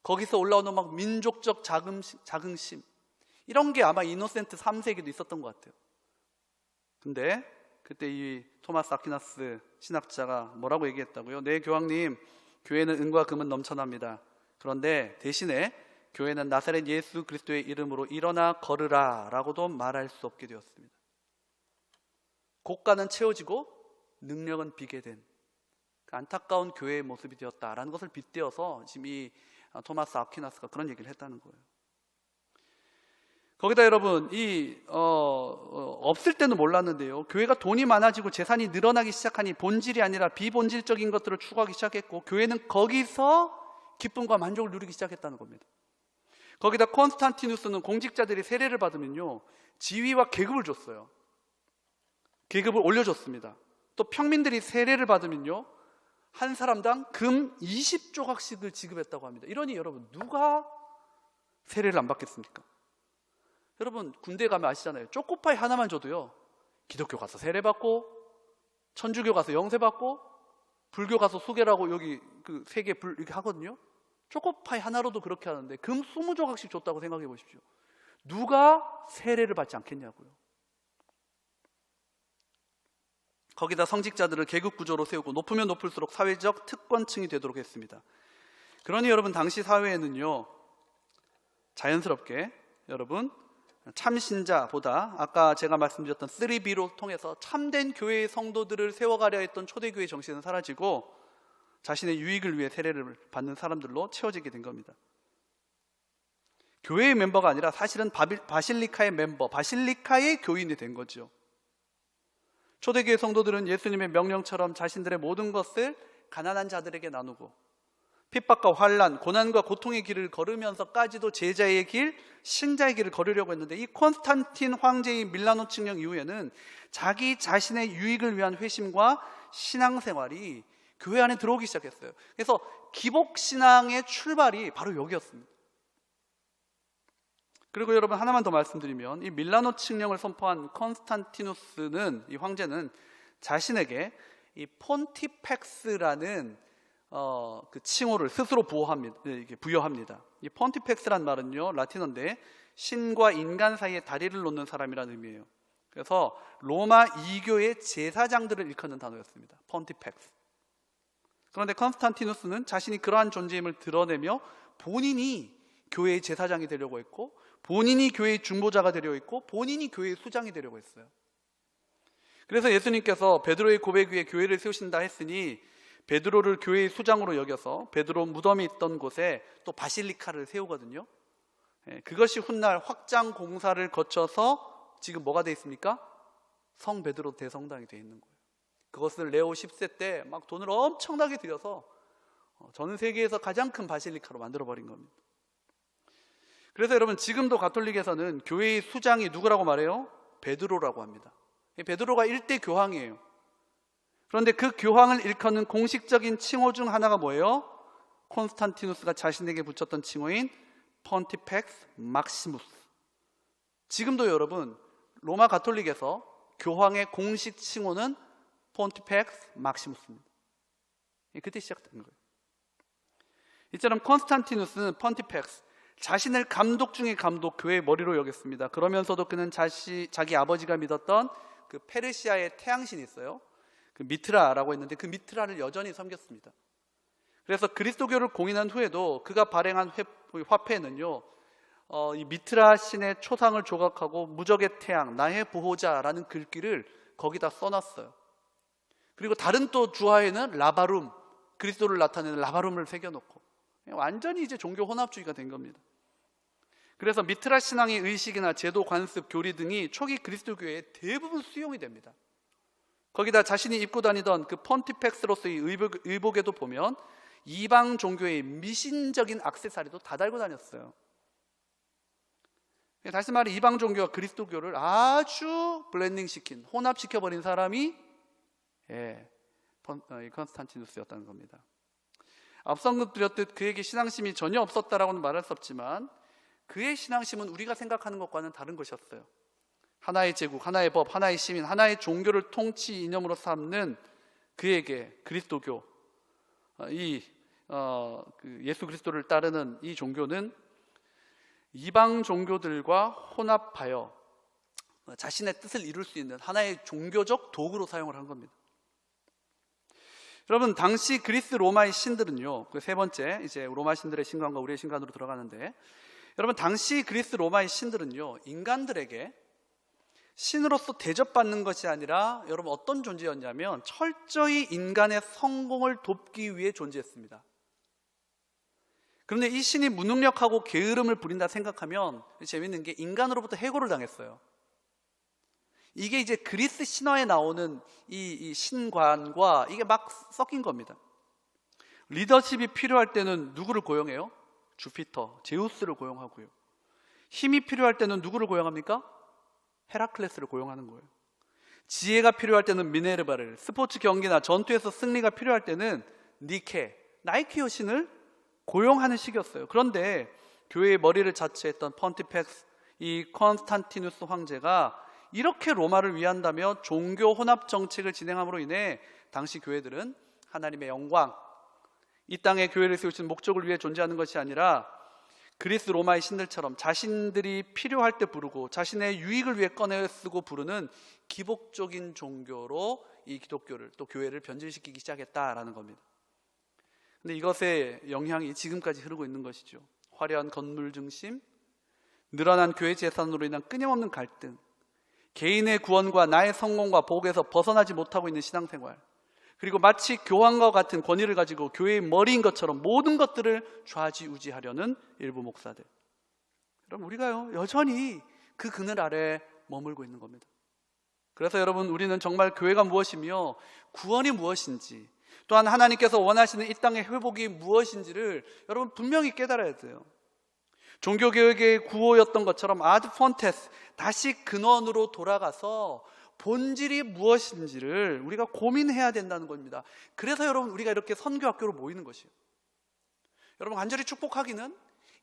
거기서 올라오는 막 민족적 자긍심 이런 게 아마 이노센트 3세기도 있었던 것 같아요. 근데 그때 이 토마스 아퀴나스 신학자가 뭐라고 얘기했다고요? 네, 교황님, 교회는 은과 금은 넘쳐납니다. 그런데 대신에 교회는 나사렛 예수 그리스도의 이름으로 일어나 걸으라 라고도 말할 수 없게 되었습니다. 고가는 채워지고 능력은 비게 된 그 안타까운 교회의 모습이 되었다라는 것을 빗대어서 지금 이 토마스 아퀴나스가 그런 얘기를 했다는 거예요. 거기다 여러분, 없을 때는 몰랐는데요, 교회가 돈이 많아지고 재산이 늘어나기 시작하니 본질이 아니라 비본질적인 것들을 추구하기 시작했고, 교회는 거기서 기쁨과 만족을 누리기 시작했다는 겁니다. 거기다 콘스탄티누스는 공직자들이 세례를 받으면요, 지위와 계급을 줬어요. 계급을 올려줬습니다. 또 평민들이 세례를 받으면요, 한 사람당 금 20조각씩을 지급했다고 합니다. 이러니 여러분, 누가 세례를 안 받겠습니까? 여러분, 군대 가면 아시잖아요. 초코파이 하나만 줘도요, 기독교 가서 세례받고, 천주교 가서 영세받고, 불교 가서 수계라고 여기 그 세계 불 이렇게 하거든요. 초코파이 하나로도 그렇게 하는데 금 20조각씩 줬다고 생각해 보십시오. 누가 세례를 받지 않겠냐고요. 거기다 성직자들을 계급 구조로 세우고 높으면 높을수록 사회적 특권층이 되도록 했습니다. 그러니 여러분, 당시 사회에는요, 자연스럽게 여러분, 참신자보다 아까 제가 말씀드렸던 3B로 통해서 참된 교회의 성도들을 세워가려 했던 초대교회 정신은 사라지고 자신의 유익을 위해 세례를 받는 사람들로 채워지게 된 겁니다. 교회의 멤버가 아니라 사실은 바실리카의 멤버, 바실리카의 교인이 된 거죠. 초대교회 성도들은 예수님의 명령처럼 자신들의 모든 것을 가난한 자들에게 나누고 핍박과 환난, 고난과 고통의 길을 걸으면서까지도 제자의 길, 신자의 길을 걸으려고 했는데, 이 콘스탄틴 황제의 밀라노 칙령 이후에는 자기 자신의 유익을 위한 회심과 신앙생활이 교회 안에 들어오기 시작했어요. 그래서 기복신앙의 출발이 바로 여기였습니다. 그리고 여러분, 하나만 더 말씀드리면, 이 밀라노 칙령을 선포한 콘스탄티누스는, 이 황제는 자신에게 이 폰티펙스라는 그 칭호를 스스로 부여합니다. 이 폰티펙스란 말은요, 라틴어인데 신과 인간 사이에 다리를 놓는 사람이라는 의미예요. 그래서 로마 2교의 제사장들을 일컫는 단어였습니다. 폰티펙스. 그런데 콘스탄티누스는 자신이 그러한 존재임을 드러내며 본인이 교회의 제사장이 되려고 했고, 본인이 교회의 중보자가 되려고 했고, 본인이 교회의 수장이 되려고 했어요. 그래서 예수님께서 베드로의 고백 위에 교회를 세우신다 했으니 베드로를 교회의 수장으로 여겨서 베드로 무덤이 있던 곳에 또 바실리카를 세우거든요. 그것이 훗날 확장 공사를 거쳐서 지금 뭐가 돼 있습니까? 성 베드로 대성당이 돼 있는 거예요. 그것을 레오 10세 때 막 돈을 엄청나게 들여서 전 세계에서 가장 큰 바실리카로 만들어버린 겁니다. 그래서 여러분, 지금도 가톨릭에서는 교회의 수장이 누구라고 말해요? 베드로라고 합니다. 베드로가 1대 교황이에요. 그런데 그 교황을 일컫는 공식적인 칭호 중 하나가 뭐예요? 콘스탄티누스가 자신에게 붙였던 칭호인 폰티펙스 막시무스. 지금도 여러분, 로마 가톨릭에서 교황의 공식 칭호는 폰티펙스 막시무스입니다. 그때 시작된 거예요. 이처럼 콘스탄티누스는 폰티펙스, 자신을 감독 중의 감독, 교회의 머리로 여겼습니다. 그러면서도 그는 자기 아버지가 믿었던 그 페르시아의 태양신이 있어요. 그 미트라라고 했는데 그 미트라를 여전히 섬겼습니다. 그래서 그리스도교를 공인한 후에도 그가 발행한 화폐는요, 이 미트라 신의 초상을 조각하고 무적의 태양, 나의 보호자라는 글귀를 거기다 써놨어요. 그리고 다른 또 주화에는 라바룸, 그리스도를 나타내는 라바룸을 새겨놓고 완전히 이제 종교 혼합주의가 된 겁니다. 그래서 미트라 신앙의 의식이나 제도, 관습, 교리 등이 초기 그리스도교에 대부분 수용이 됩니다. 거기다 자신이 입고 다니던 그 폰티펙스로서의 의복에도 보면 이방 종교의 미신적인 액세서리도 다 달고 다녔어요. 다시 말해 이방 종교와 그리스도교를 아주 블렌딩시킨, 혼합시켜버린 사람이 이 컨스탄티누스였다는 겁니다. 앞서 드렸듯 그에게 신앙심이 전혀 없었다라고는 말할 수 없지만 그의 신앙심은 우리가 생각하는 것과는 다른 것이었어요. 하나의 제국, 하나의 법, 하나의 시민, 하나의 종교를 통치 이념으로 삼는 그에게 그리스도교, 예수 그리스도를 따르는 이 종교는 이방 종교들과 혼합하여 자신의 뜻을 이룰 수 있는 하나의 종교적 도구로 사용을 한 겁니다. 여러분, 당시 그리스 로마의 신들은요, 그 세 번째 이제 로마 신들의 신관과 우리의 신관으로 들어가는데, 여러분 당시 그리스 로마의 신들은요, 인간들에게 신으로서 대접받는 것이 아니라 여러분 어떤 존재였냐면 철저히 인간의 성공을 돕기 위해 존재했습니다. 그런데 이 신이 무능력하고 게으름을 부린다 생각하면 재밌는 게 인간으로부터 해고를 당했어요. 이게 이제 그리스 신화에 나오는 이 신관과 이게 막 섞인 겁니다. 리더십이 필요할 때는 누구를 고용해요? 주피터, 제우스를 고용하고요. 힘이 필요할 때는 누구를 고용합니까? 헤라클레스를 고용하는 거예요. 지혜가 필요할 때는 미네르바를, 스포츠 경기나 전투에서 승리가 필요할 때는 니케, 나이키 여신을 고용하는 시기였어요. 그런데 교회의 머리를 자처했던 펀티펙스, 이 컨스탄티누스 황제가 이렇게 로마를 위한다며 종교 혼합 정책을 진행함으로 인해 당시 교회들은 하나님의 영광, 이 땅에 교회를 세우신 목적을 위해 존재하는 것이 아니라 그리스 로마의 신들처럼 자신들이 필요할 때 부르고 자신의 유익을 위해 꺼내 쓰고 부르는 기복적인 종교로 이 기독교를 또 교회를 변질시키기 시작했다라는 겁니다. 근데 이것의 영향이 지금까지 흐르고 있는 것이죠. 화려한 건물 중심, 늘어난 교회 재산으로 인한 끊임없는 갈등, 개인의 구원과 나의 성공과 복에서 벗어나지 못하고 있는 신앙생활, 그리고 마치 교황과 같은 권위를 가지고 교회의 머리인 것처럼 모든 것들을 좌지우지하려는 일부 목사들. 여러분, 우리가요 여전히 그 그늘 아래 머물고 있는 겁니다. 그래서 여러분, 우리는 정말 교회가 무엇이며 구원이 무엇인지, 또한 하나님께서 원하시는 이 땅의 회복이 무엇인지를 여러분 분명히 깨달아야 돼요. 종교개혁의 구호였던 것처럼 아드 폰테스, 다시 근원으로 돌아가서 본질이 무엇인지를 우리가 고민해야 된다는 겁니다. 그래서 여러분, 우리가 이렇게 선교학교로 모이는 것이에요. 여러분, 간절히 축복하기는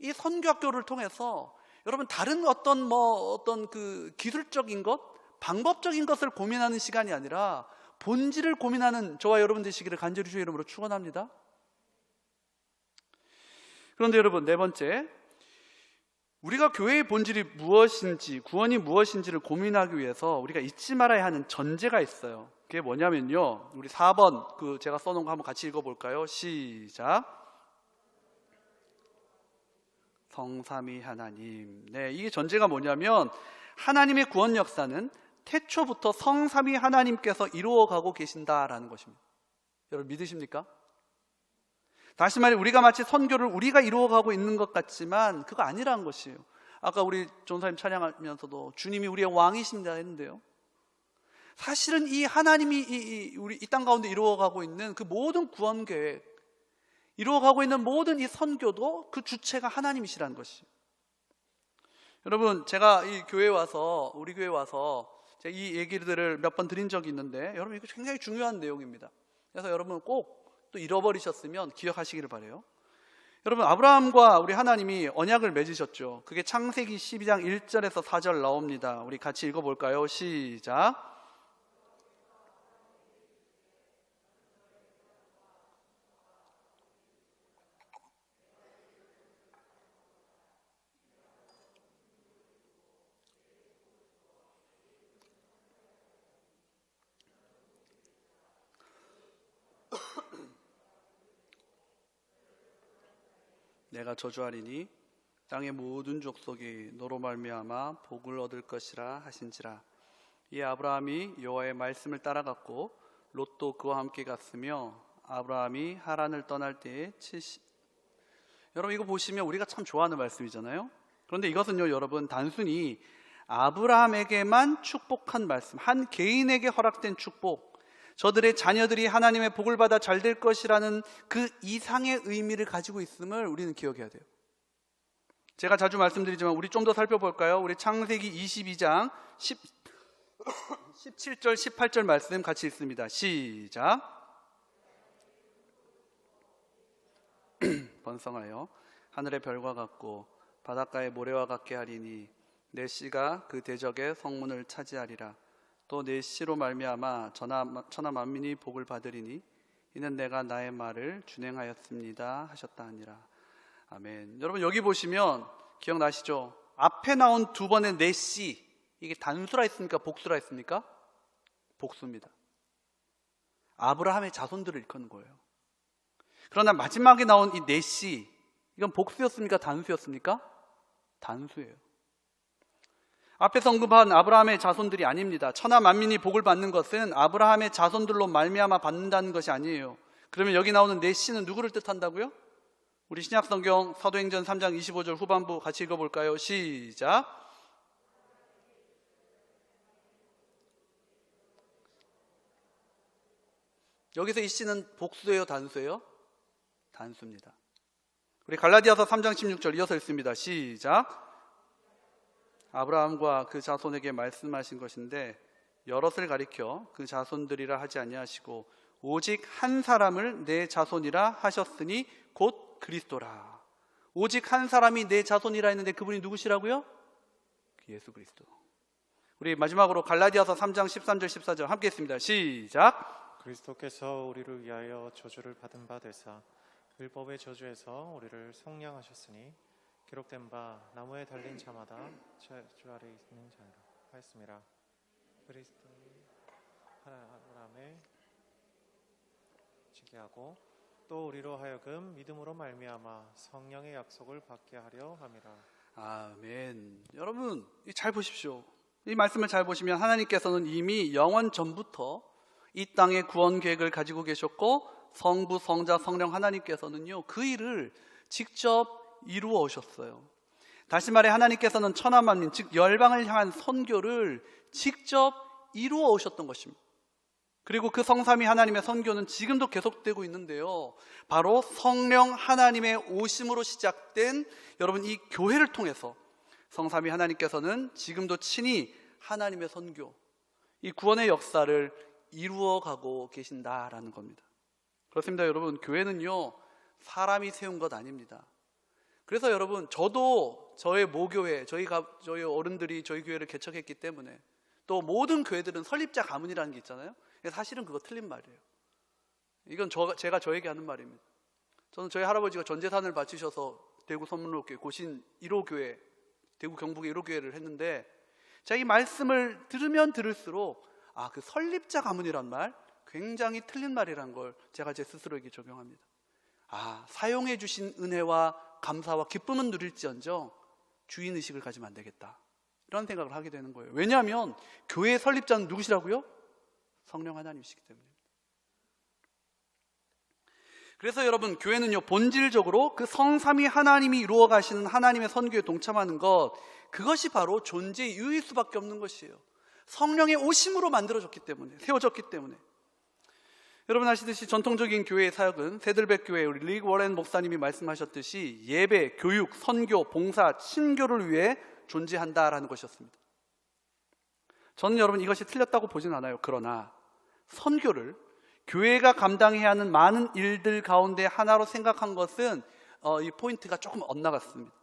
이 선교학교를 통해서 여러분 다른 어떤 그 기술적인 것, 방법적인 것을 고민하는 시간이 아니라 본질을 고민하는 저와 여러분 되시기를 간절히 주의 이름으로 축원합니다. 그런데 여러분, 네 번째, 우리가 교회의 본질이 무엇인지, 구원이 무엇인지를 고민하기 위해서 우리가 잊지 말아야 하는 전제가 있어요. 그게 뭐냐면요, 우리 4번 제가 써놓은 거 한번 같이 읽어볼까요? 시작. 성삼위 하나님. 네, 이게 전제가 뭐냐면 하나님의 구원 역사는 태초부터 성삼위 하나님께서 이루어가고 계신다라는 것입니다. 여러분 믿으십니까? 다시 말해, 우리가 마치 선교를 우리가 이루어가고 있는 것 같지만 그거 아니라는 것이에요. 아까 우리 전사님 찬양하면서도 주님이 우리의 왕이십니다 했는데요, 사실은 이 하나님이 우리 이 땅 가운데 이루어가고 있는 그 모든 구원 계획, 이루어가고 있는 모든 이 선교도 그 주체가 하나님이시라는 것이에요. 여러분, 제가 이 교회에 와서, 우리 교회에 와서 제가 이 얘기들을 몇 번 드린 적이 있는데, 여러분 이거 굉장히 중요한 내용입니다. 그래서 여러분 꼭 또 잃어버리셨으면 기억하시기를 바라요. 여러분, 아브라함과 우리 하나님이 언약을 맺으셨죠. 그게 창세기 12장 1절에서 4절 나옵니다. 우리 같이 읽어볼까요? 시작. 내가 저주하리니 땅의 모든 족속이 너로 말미암아 복을 얻을 것이라 하신지라. 이 아브라함이 여호와의 말씀을 따라갔고 롯도 그와 함께 갔으며 아브라함이 하란을 떠날 때에 70. 여러분 이거 보시면 우리가 참 좋아하는 말씀이잖아요. 그런데 이것은요, 여러분 단순히 아브라함에게만 축복한 말씀, 한 개인에게 허락된 축복, 저들의 자녀들이 하나님의 복을 받아 잘 될 것이라는 그 이상의 의미를 가지고 있음을 우리는 기억해야 돼요. 제가 자주 말씀드리지만 우리 좀 더 살펴볼까요? 우리 창세기 22장 17절 18절 말씀 같이 읽습니다. 시작. 번성하여 하늘의 별과 같고 바닷가의 모래와 같게 하리니 내 씨가 그 대적의 성문을 차지하리라. 또 내 씨로 말미암아 천하 만민이 복을 받으리니 이는 내가 나의 말을 준행하였습니다 하셨다 하니라. 아멘. 여러분 여기 보시면 기억나시죠? 앞에 나온 두 번의 내 씨, 이게 단수라 했습니까? 복수라 했습니까? 복수입니다. 아브라함의 자손들을 일컫는 거예요. 그러나 마지막에 나온 이 내 씨, 이건 복수였습니까? 단수였습니까? 단수예요. 앞에서 언급한 아브라함의 자손들이 아닙니다. 천하 만민이 복을 받는 것은 아브라함의 자손들로 말미암아 받는다는 것이 아니에요. 그러면 여기 나오는 내 씨는 누구를 뜻한다고요? 우리 신약성경 사도행전 3장 25절 후반부 같이 읽어볼까요? 시작. 여기서 이 씨는 복수예요? 단수예요? 단수입니다. 우리 갈라디아서 3장 16절 이어서 읽습니다. 시작. 아브라함과 그 자손에게 말씀하신 것인데 여럿을 가리켜 그 자손들이라 하지 아니하시고 오직 한 사람을 내 자손이라 하셨으니 곧 그리스도라. 오직 한 사람이 내 자손이라 했는데 그분이 누구시라고요? 예수 그리스도. 우리 마지막으로 갈라디아서 3장 13절 14절 함께 했습니다. 시작. 그리스도께서 우리를 위하여 저주를 받은 바 되사 율법의 저주에서 우리를 속량하셨으니 기록된 바 나무에 달린 자마다 주 아래 있는 자라 하였습니다. 그리스도 하나님의 지게 하고 또 우리로 하여금 믿음으로 말미암아 성령의 약속을 받게 하려 함이라. 아멘. 여러분 잘 보십시오. 이 말씀을 잘 보시면 하나님께서는 이미 영원 전부터 이 땅의 구원 계획을 가지고 계셨고 성부, 성자, 성령 하나님께서는요 그 일을 직접 이루어 오셨어요. 다시 말해 하나님께서는 천하 만민 즉 열방을 향한 선교를 직접 이루어 오셨던 것입니다. 그리고 그 성삼위 하나님의 선교는 지금도 계속되고 있는데요, 바로 성령 하나님의 오심으로 시작된 여러분 이 교회를 통해서 성삼위 하나님께서는 지금도 친히 하나님의 선교, 이 구원의 역사를 이루어가고 계신다라는 겁니다. 그렇습니다. 여러분 교회는요 사람이 세운 것 아닙니다. 그래서 여러분 저도 저의 모교회, 저희 어른들이 저희 교회를 개척했기 때문에 또 모든 교회들은 설립자 가문이라는 게 있잖아요. 사실은 그거 틀린 말이에요. 이건 제가 저에게 하는 말입니다. 저는 저희 할아버지가 전 재산을 바치셔서 대구 선문로교회 고신 1호교회, 대구 경북의 1호교회를 했는데 제가 이 말씀을 들으면 들을수록 그 설립자 가문이란 말 굉장히 틀린 말이라는 걸 제가 제 스스로에게 적용합니다. 사용해 주신 은혜와 감사와 기쁨은 누릴지언정 주인의식을 가지면 안 되겠다, 이런 생각을 하게 되는 거예요. 왜냐하면 교회의 설립자는 누구시라고요? 성령 하나님이시기 때문입니다. 그래서 여러분 교회는요 본질적으로 그 성삼위 하나님이 이루어 가시는 하나님의 선교에 동참하는 것, 그것이 바로 존재의 이유일 수밖에 없는 것이에요. 성령의 오심으로 만들어졌기 때문에, 세워졌기 때문에. 여러분 아시듯이 전통적인 교회의 사역은 세들백 교회 우리 리그 워렌 목사님이 말씀하셨듯이 예배, 교육, 선교, 봉사, 친교를 위해 존재한다라는 것이었습니다. 저는 여러분 이것이 틀렸다고 보진 않아요. 그러나 선교를 교회가 감당해야 하는 많은 일들 가운데 하나로 생각한 것은 이 포인트가 조금 엇나갔습니다.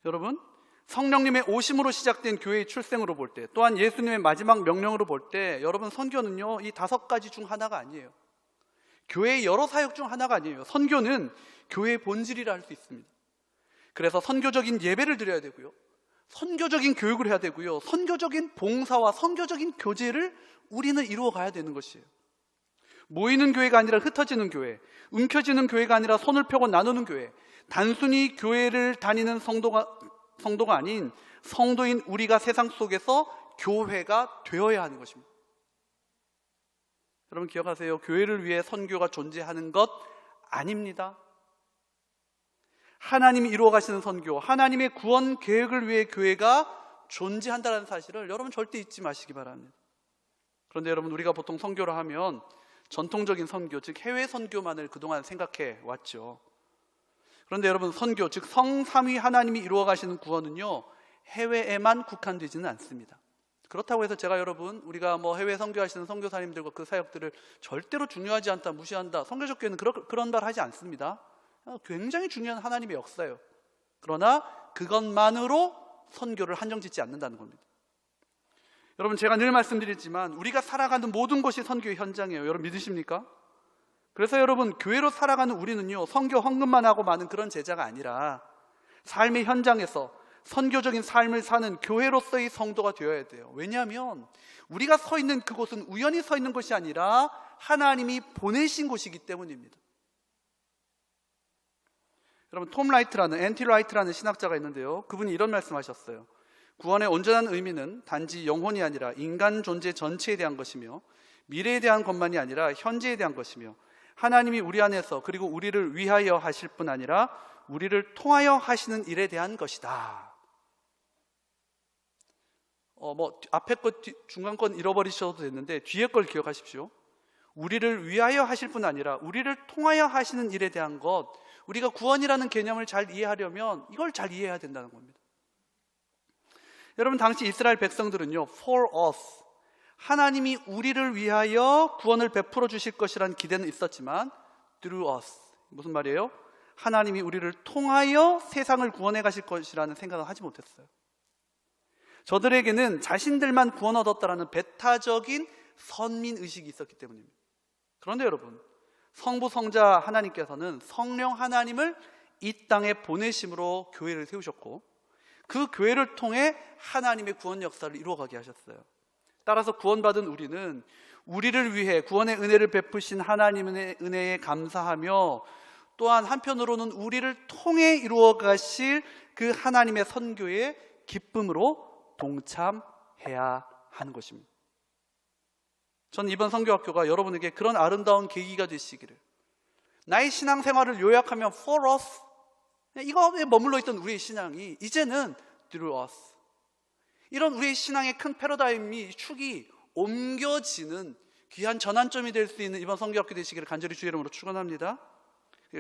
여러분 성령님의 오심으로 시작된 교회의 출생으로 볼 때, 또한 예수님의 마지막 명령으로 볼 때, 여러분 선교는요 이 5가지 중 하나가 아니에요. 교회의 여러 사역 중 하나가 아니에요. 선교는 교회의 본질이라 할 수 있습니다. 그래서 선교적인 예배를 드려야 되고요, 선교적인 교육을 해야 되고요, 선교적인 봉사와 선교적인 교제를 우리는 이루어 가야 되는 것이에요. 모이는 교회가 아니라 흩어지는 교회, 움켜쥐는 교회가 아니라 손을 펴고 나누는 교회, 단순히 교회를 다니는 성도가 아닌 성도인 우리가 세상 속에서 교회가 되어야 하는 것입니다. 여러분 기억하세요. 교회를 위해 선교가 존재하는 것 아닙니다. 하나님이 이루어 가시는 선교, 하나님의 구원 계획을 위해 교회가 존재한다는 사실을 여러분 절대 잊지 마시기 바랍니다. 그런데 여러분 우리가 보통 선교를 하면 전통적인 선교, 즉 해외 선교만을 그동안 생각해 왔죠. 그런데 여러분, 선교, 즉 성삼위 하나님이 이루어 가시는 구원은요, 해외에만 국한되지는 않습니다. 그렇다고 해서 제가 여러분, 우리가 뭐 해외 선교하시는 선교사님들과 그 사역들을 절대로 중요하지 않다, 무시한다, 선교적 교회는 그런 말 하지 않습니다. 굉장히 중요한 하나님의 역사예요. 그러나 그것만으로 선교를 한정짓지 않는다는 겁니다. 여러분, 제가 늘 말씀드리지만 우리가 살아가는 모든 것이 선교의 현장이에요. 여러분 믿으십니까? 그래서 여러분, 교회로 살아가는 우리는요, 선교 헌금만 하고 마는 그런 제자가 아니라 삶의 현장에서 선교적인 삶을 사는 교회로서의 성도가 되어야 돼요. 왜냐하면 우리가 서 있는 그곳은 우연히 서 있는 것이 아니라 하나님이 보내신 곳이기 때문입니다. 여러분, 앤티 라이트라는 신학자가 있는데요, 그분이 이런 말씀하셨어요. 구원의 온전한 의미는 단지 영혼이 아니라 인간 존재 전체에 대한 것이며, 미래에 대한 것만이 아니라 현재에 대한 것이며, 하나님이 우리 안에서 그리고 우리를 위하여 하실 뿐 아니라 우리를 통하여 하시는 일에 대한 것이다. 앞에 것 중간 건 잃어버리셔도 됐는데 뒤에 걸 기억하십시오. 우리를 위하여 하실 뿐 아니라 우리를 통하여 하시는 일에 대한 것, 우리가 구원이라는 개념을 잘 이해하려면 이걸 잘 이해해야 된다는 겁니다. 여러분, 당시 이스라엘 백성들은요, for us, 하나님이 우리를 위하여 구원을 베풀어 주실 것이라는 기대는 있었지만 through us, 무슨 말이에요? 하나님이 우리를 통하여 세상을 구원해 가실 것이라는 생각을 하지 못했어요. 저들에게는 자신들만 구원 얻었다라는 배타적인 선민의식이 있었기 때문입니다. 그런데 여러분, 성부 성자 하나님께서는 성령 하나님을 이 땅에 보내심으로 교회를 세우셨고, 그 교회를 통해 하나님의 구원 역사를 이루어가게 하셨어요. 따라서 구원받은 우리는 우리를 위해 구원의 은혜를 베푸신 하나님의 은혜에 감사하며, 또한 한편으로는 우리를 통해 이루어가실 그 하나님의 선교의 기쁨으로 동참해야 하는 것입니다. 전 이번 선교학교가 여러분에게 그런 아름다운 계기가 되시기를, 나의 신앙생활을 요약하면 for us, 이거에 머물러 있던 우리의 신앙이 이제는 through us, 이런 우리의 신앙의 큰 패러다임이 축이 옮겨지는 귀한 전환점이 될 수 있는 이번 선교학교 되시기를 간절히 주의 이름으로 축원합니다.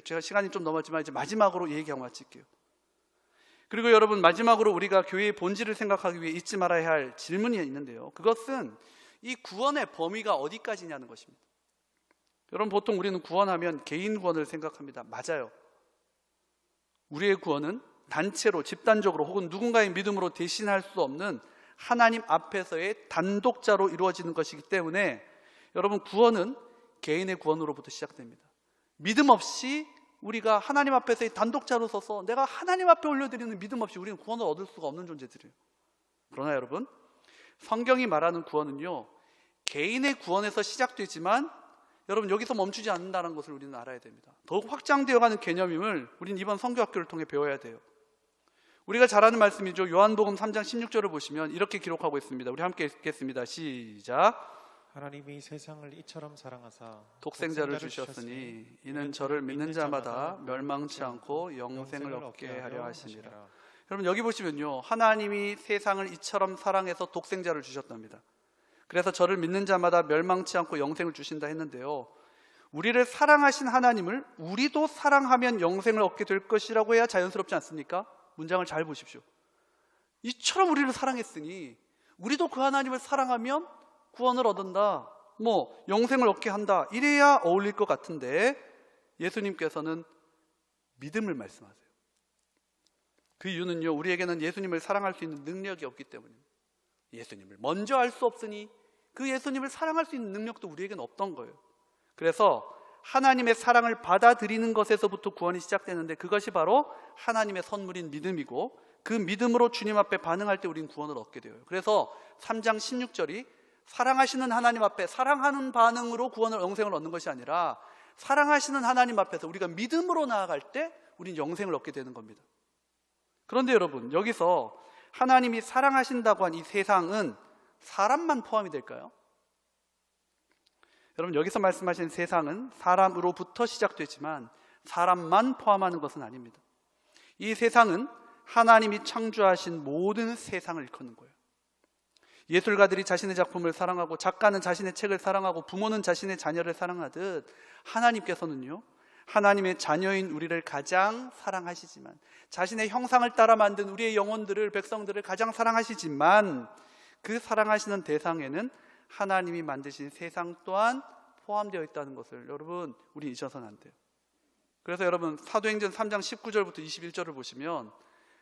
제가 시간이 좀 넘었지만 이제 마지막으로 얘기하고 마칠게요. 그리고 여러분, 마지막으로 우리가 교회의 본질을 생각하기 위해 잊지 말아야 할 질문이 있는데요, 그것은 이 구원의 범위가 어디까지냐는 것입니다. 여러분, 보통 우리는 구원하면 개인 구원을 생각합니다. 맞아요. 우리의 구원은 단체로, 집단적으로 혹은 누군가의 믿음으로 대신할 수 없는 하나님 앞에서의 단독자로 이루어지는 것이기 때문에 여러분, 구원은 개인의 구원으로부터 시작됩니다. 믿음 없이 우리가 하나님 앞에서의 단독자로 서서 내가 하나님 앞에 올려드리는 믿음 없이 우리는 구원을 얻을 수가 없는 존재들이에요. 그러나 여러분, 성경이 말하는 구원은요, 개인의 구원에서 시작되지만 여러분, 여기서 멈추지 않는다는 것을 우리는 알아야 됩니다. 더욱 확장되어가는 개념임을 우리는 이번 선교학교를 통해 배워야 돼요. 우리가 잘 아는 말씀이죠. 요한복음 3장 16절을 보시면 이렇게 기록하고 있습니다. 우리 함께 읽겠습니다. 시작. 하나님이 세상을 이처럼 사랑하사 독생자를 주셨으니 이는 저를 믿는 자마다 멸망치 않고 영생을 얻게 하려 하심이라. 여러분, 여기 보시면요, 하나님이 세상을 이처럼 사랑해서 독생자를 주셨답니다. 그래서 저를 믿는 자마다 멸망치 않고 영생을 주신다 했는데요, 우리를 사랑하신 하나님을 우리도 사랑하면 영생을 얻게 될 것이라고 해야 자연스럽지 않습니까? 문장을 잘 보십시오. 이처럼 우리를 사랑했으니 우리도 그 하나님을 사랑하면 구원을 얻는다, 영생을 얻게 한다, 이래야 어울릴 것 같은데 예수님께서는 믿음을 말씀하세요. 그 이유는요, 우리에게는 예수님을 사랑할 수 있는 능력이 없기 때문입니다. 예수님을 먼저 알 수 없으니 그 예수님을 사랑할 수 있는 능력도 우리에게는 없던 거예요. 그래서 하나님의 사랑을 받아들이는 것에서부터 구원이 시작되는데, 그것이 바로 하나님의 선물인 믿음이고, 그 믿음으로 주님 앞에 반응할 때 우리는 구원을 얻게 돼요. 그래서 3장 16절이 사랑하시는 하나님 앞에 사랑하는 반응으로 구원을, 영생을 얻는 것이 아니라 사랑하시는 하나님 앞에서 우리가 믿음으로 나아갈 때 우리는 영생을 얻게 되는 겁니다. 그런데 여러분, 여기서 하나님이 사랑하신다고 한 이 세상은 사람만 포함이 될까요? 여러분, 여기서 말씀하신 세상은 사람으로부터 시작되지만 사람만 포함하는 것은 아닙니다. 이 세상은 하나님이 창조하신 모든 세상을 일컫는 거예요. 예술가들이 자신의 작품을 사랑하고, 작가는 자신의 책을 사랑하고, 부모는 자신의 자녀를 사랑하듯 하나님께서는요, 하나님의 자녀인 우리를 가장 사랑하시지만, 자신의 형상을 따라 만든 우리의 영혼들을, 백성들을 가장 사랑하시지만, 그 사랑하시는 대상에는 하나님이 만드신 세상 또한 포함되어 있다는 것을 여러분, 우리 잊어서는 안 돼요. 그래서 여러분, 사도행전 3장 19절부터 21절을 보시면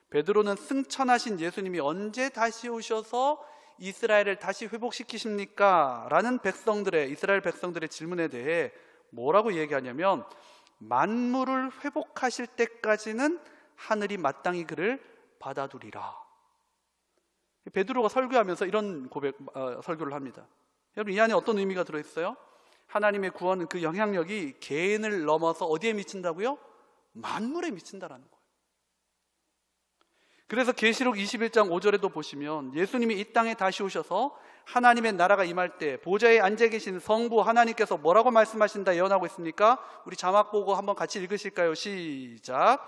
베드로는 승천하신 예수님이 언제 다시 오셔서 이스라엘을 다시 회복시키십니까? 라는 이스라엘 백성들의 질문에 대해 뭐라고 얘기하냐면, 만물을 회복하실 때까지는 하늘이 마땅히 그를 받아두리라. 베드로가 설교하면서 이런 설교를 합니다. 여러분, 이 안에 어떤 의미가 들어있어요? 하나님의 구원은 그 영향력이 개인을 넘어서 어디에 미친다고요? 만물에 미친다라는 거예요. 그래서 계시록 21장 5절에도 보시면 예수님이 이 땅에 다시 오셔서 하나님의 나라가 임할 때 보좌에 앉아 계신 성부 하나님께서 뭐라고 말씀하신다 예언하고 있습니까? 우리 자막 보고 한번 같이 읽으실까요? 시작.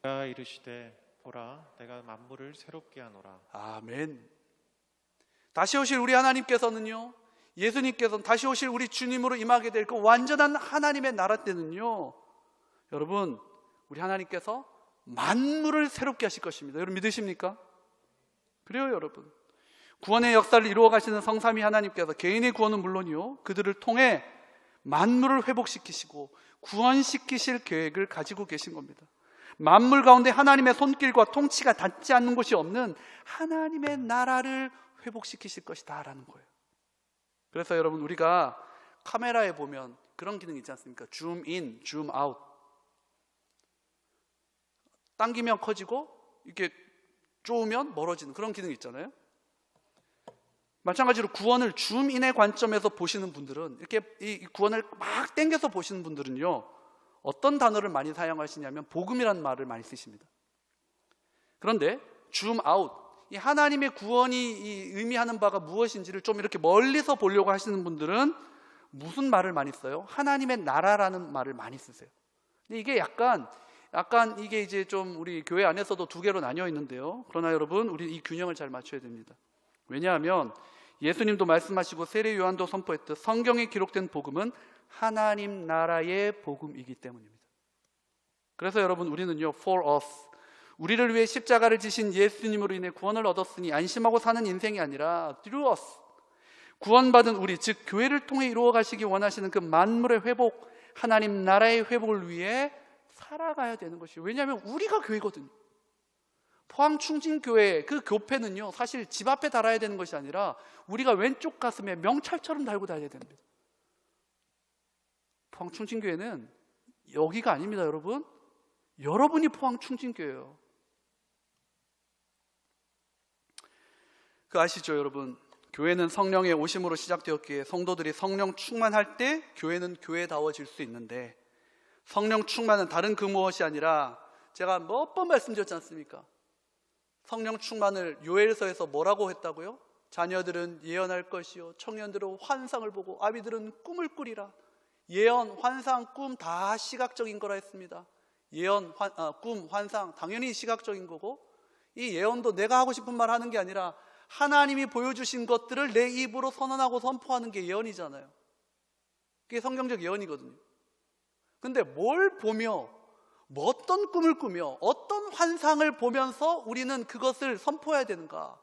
내가 이르시되 보라 내가 만물을 새롭게 하노라. 아멘. 다시 오실 우리 하나님께서는요, 예수님께서는 다시 오실 우리 주님으로 임하게 될 그 완전한 하나님의 나라 때는요, 여러분, 우리 하나님께서 만물을 새롭게 하실 것입니다. 여러분 믿으십니까? 그래요, 여러분. 구원의 역사를 이루어 가시는 성삼위 하나님께서 개인의 구원은 물론이요, 그들을 통해 만물을 회복시키시고 구원시키실 계획을 가지고 계신 겁니다. 만물 가운데 하나님의 손길과 통치가 닿지 않는 곳이 없는 하나님의 나라를 회복시키실 것이다 라는 거예요. 그래서 여러분, 우리가 카메라에 보면 그런 기능 있지 않습니까? 줌 인, 줌 아웃. 당기면 커지고 이렇게 쪼으면 멀어지는 그런 기능이 있잖아요. 마찬가지로 구원을 줌인의 관점에서 보시는 분들은, 이렇게 이 구원을 막 당겨서 보시는 분들은요, 어떤 단어를 많이 사용하시냐면 복음이라는 말을 많이 쓰십니다. 그런데 줌 아웃, 이 하나님의 구원이 의미하는 바가 무엇인지를 좀 이렇게 멀리서 보려고 하시는 분들은 무슨 말을 많이 써요? 하나님의 나라라는 말을 많이 쓰세요. 근데 이게 약간 이게 이제 좀 우리 교회 안에서도 두 개로 나뉘어 있는데요, 그러나 여러분, 우리 이 균형을 잘 맞춰야 됩니다. 왜냐하면 예수님도 말씀하시고 세례 요한도 선포했듯 성경에 기록된 복음은 하나님 나라의 복음이기 때문입니다. 그래서 여러분, 우리는요, for us, 우리를 위해 십자가를 지신 예수님으로 인해 구원을 얻었으니 안심하고 사는 인생이 아니라 through us, 구원받은 우리, 즉 교회를 통해 이루어 가시기 원하시는 그 만물의 회복, 하나님 나라의 회복을 위해 살아가야 되는 것이에요. 왜냐하면 우리가 교회거든요. 포항충진교회 그 교패는요, 사실 집 앞에 달아야 되는 것이 아니라 우리가 왼쪽 가슴에 명찰처럼 달고 다녀야 됩니다. 포항충진교회는 여기가 아닙니다, 여러분. 여러분이 포항충진교회예요. 그 아시죠, 여러분? 교회는 성령의 오심으로 시작되었기에 성도들이 성령 충만할 때 교회는 교회다워질 수 있는데, 성령 충만은 다른 그 무엇이 아니라, 제가 몇 번 말씀드렸지 않습니까? 성령 충만을 요엘서에서 뭐라고 했다고요? 자녀들은 예언할 것이요, 청년들은 환상을 보고, 아비들은 꿈을 꾸리라. 예언, 환상, 꿈 다 시각적인 거라 했습니다. 예언, 꿈, 환상 당연히 시각적인 거고, 이 예언도 내가 하고 싶은 말 하는 게 아니라 하나님이 보여주신 것들을 내 입으로 선언하고 선포하는 게 예언이잖아요. 그게 성경적 예언이거든요. 근데 뭘 보며, 뭐 어떤 꿈을 꾸며, 어떤 환상을 보면서 우리는 그것을 선포해야 되는가?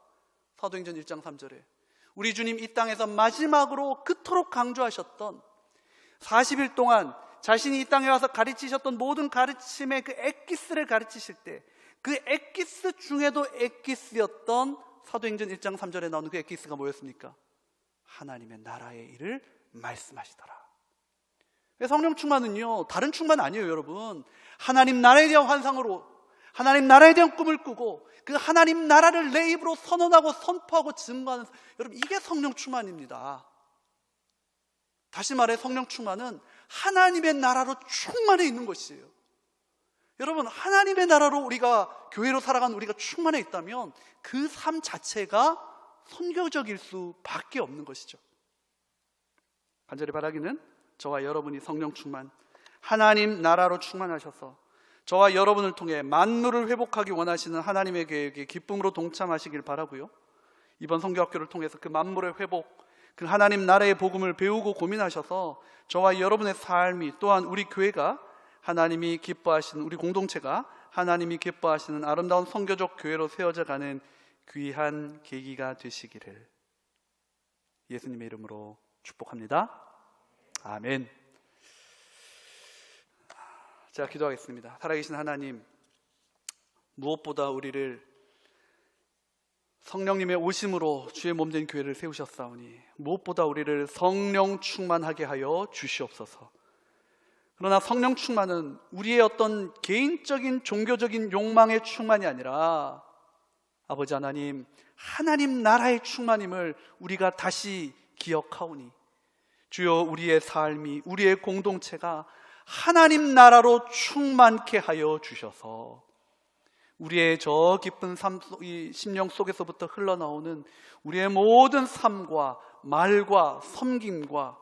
사도행전 1장 3절에 우리 주님 이 땅에서 마지막으로 그토록 강조하셨던 40일 동안 자신이 이 땅에 와서 가르치셨던 모든 가르침의 그 엑기스를 가르치실 때, 그 엑기스 중에도 엑기스였던 사도행전 1장 3절에 나오는 그 엑기스가 뭐였습니까? 하나님의 나라의 일을 말씀하시더라. 성령 충만은요, 다른 충만 아니에요, 여러분. 하나님 나라에 대한 환상으로, 하나님 나라에 대한 꿈을 꾸고 그 하나님 나라를 내 입으로 선언하고 선포하고 증거하는, 여러분, 이게 성령 충만입니다. 다시 말해, 성령 충만은 하나님의 나라로 충만해 있는 것이에요. 여러분, 하나님의 나라로 우리가, 교회로 살아가는 우리가 충만해 있다면 그 삶 자체가 선교적일 수밖에 없는 것이죠. 간절히 바라기는 저와 여러분이 성령 충만, 하나님 나라로 충만하셔서 저와 여러분을 통해 만물을 회복하기 원하시는 하나님의 계획에 기쁨으로 동참하시길 바라고요. 이번 선교학교를 통해서 그 만물의 회복, 그 하나님 나라의 복음을 배우고 고민하셔서 저와 여러분의 삶이, 또한 우리 교회가 하나님이 기뻐하시는, 우리 공동체가 하나님이 기뻐하시는 아름다운 선교적 교회로 세워져 가는 귀한 계기가 되시기를 예수님의 이름으로 축복합니다. 아멘. 자, 기도하겠습니다. 살아계신 하나님, 무엇보다 우리를 성령님의 오심으로 주의 몸된 교회를 세우셨사오니 무엇보다 우리를 성령 충만하게 하여 주시옵소서. 그러나 성령 충만은 우리의 어떤 개인적인 종교적인 욕망의 충만이 아니라 아버지 하나님, 하나님 나라의 충만임을 우리가 다시 기억하오니 주여, 우리의 삶이, 우리의 공동체가 하나님 나라로 충만케 하여 주셔서 우리의 저 깊은 이 심령 속에서부터 흘러나오는 우리의 모든 삶과 말과 섬김과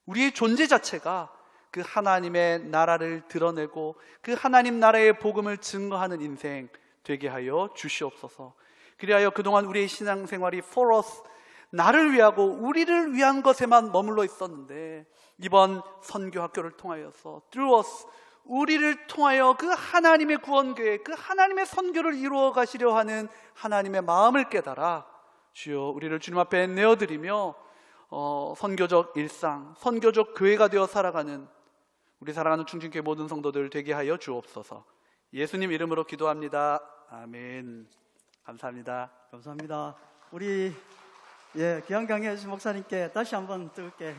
우리의 존재 자체가 그 하나님의 나라를 드러내고 그 하나님 나라의 복음을 증거하는 인생 되게 하여 주시옵소서. 그리하여 그동안 우리의 신앙생활이 for us, 나를 위하고 우리를 위한 것에만 머물러 있었는데 이번 선교학교를 통하여서 through us, 우리를 통하여 그 하나님의 구원교회, 그 하나님의 선교를 이루어 가시려 하는 하나님의 마음을 깨달아 주여, 우리를 주님 앞에 내어드리며 선교적 일상, 선교적 교회가 되어 살아가는 우리 사랑하는 충진교회 모든 성도들 되게 하여 주옵소서. 예수님 이름으로 기도합니다. 아멘. 감사합니다. 감사합니다. 우리 귀한 강해 주신 목사님께 다시 한번 뜨겁게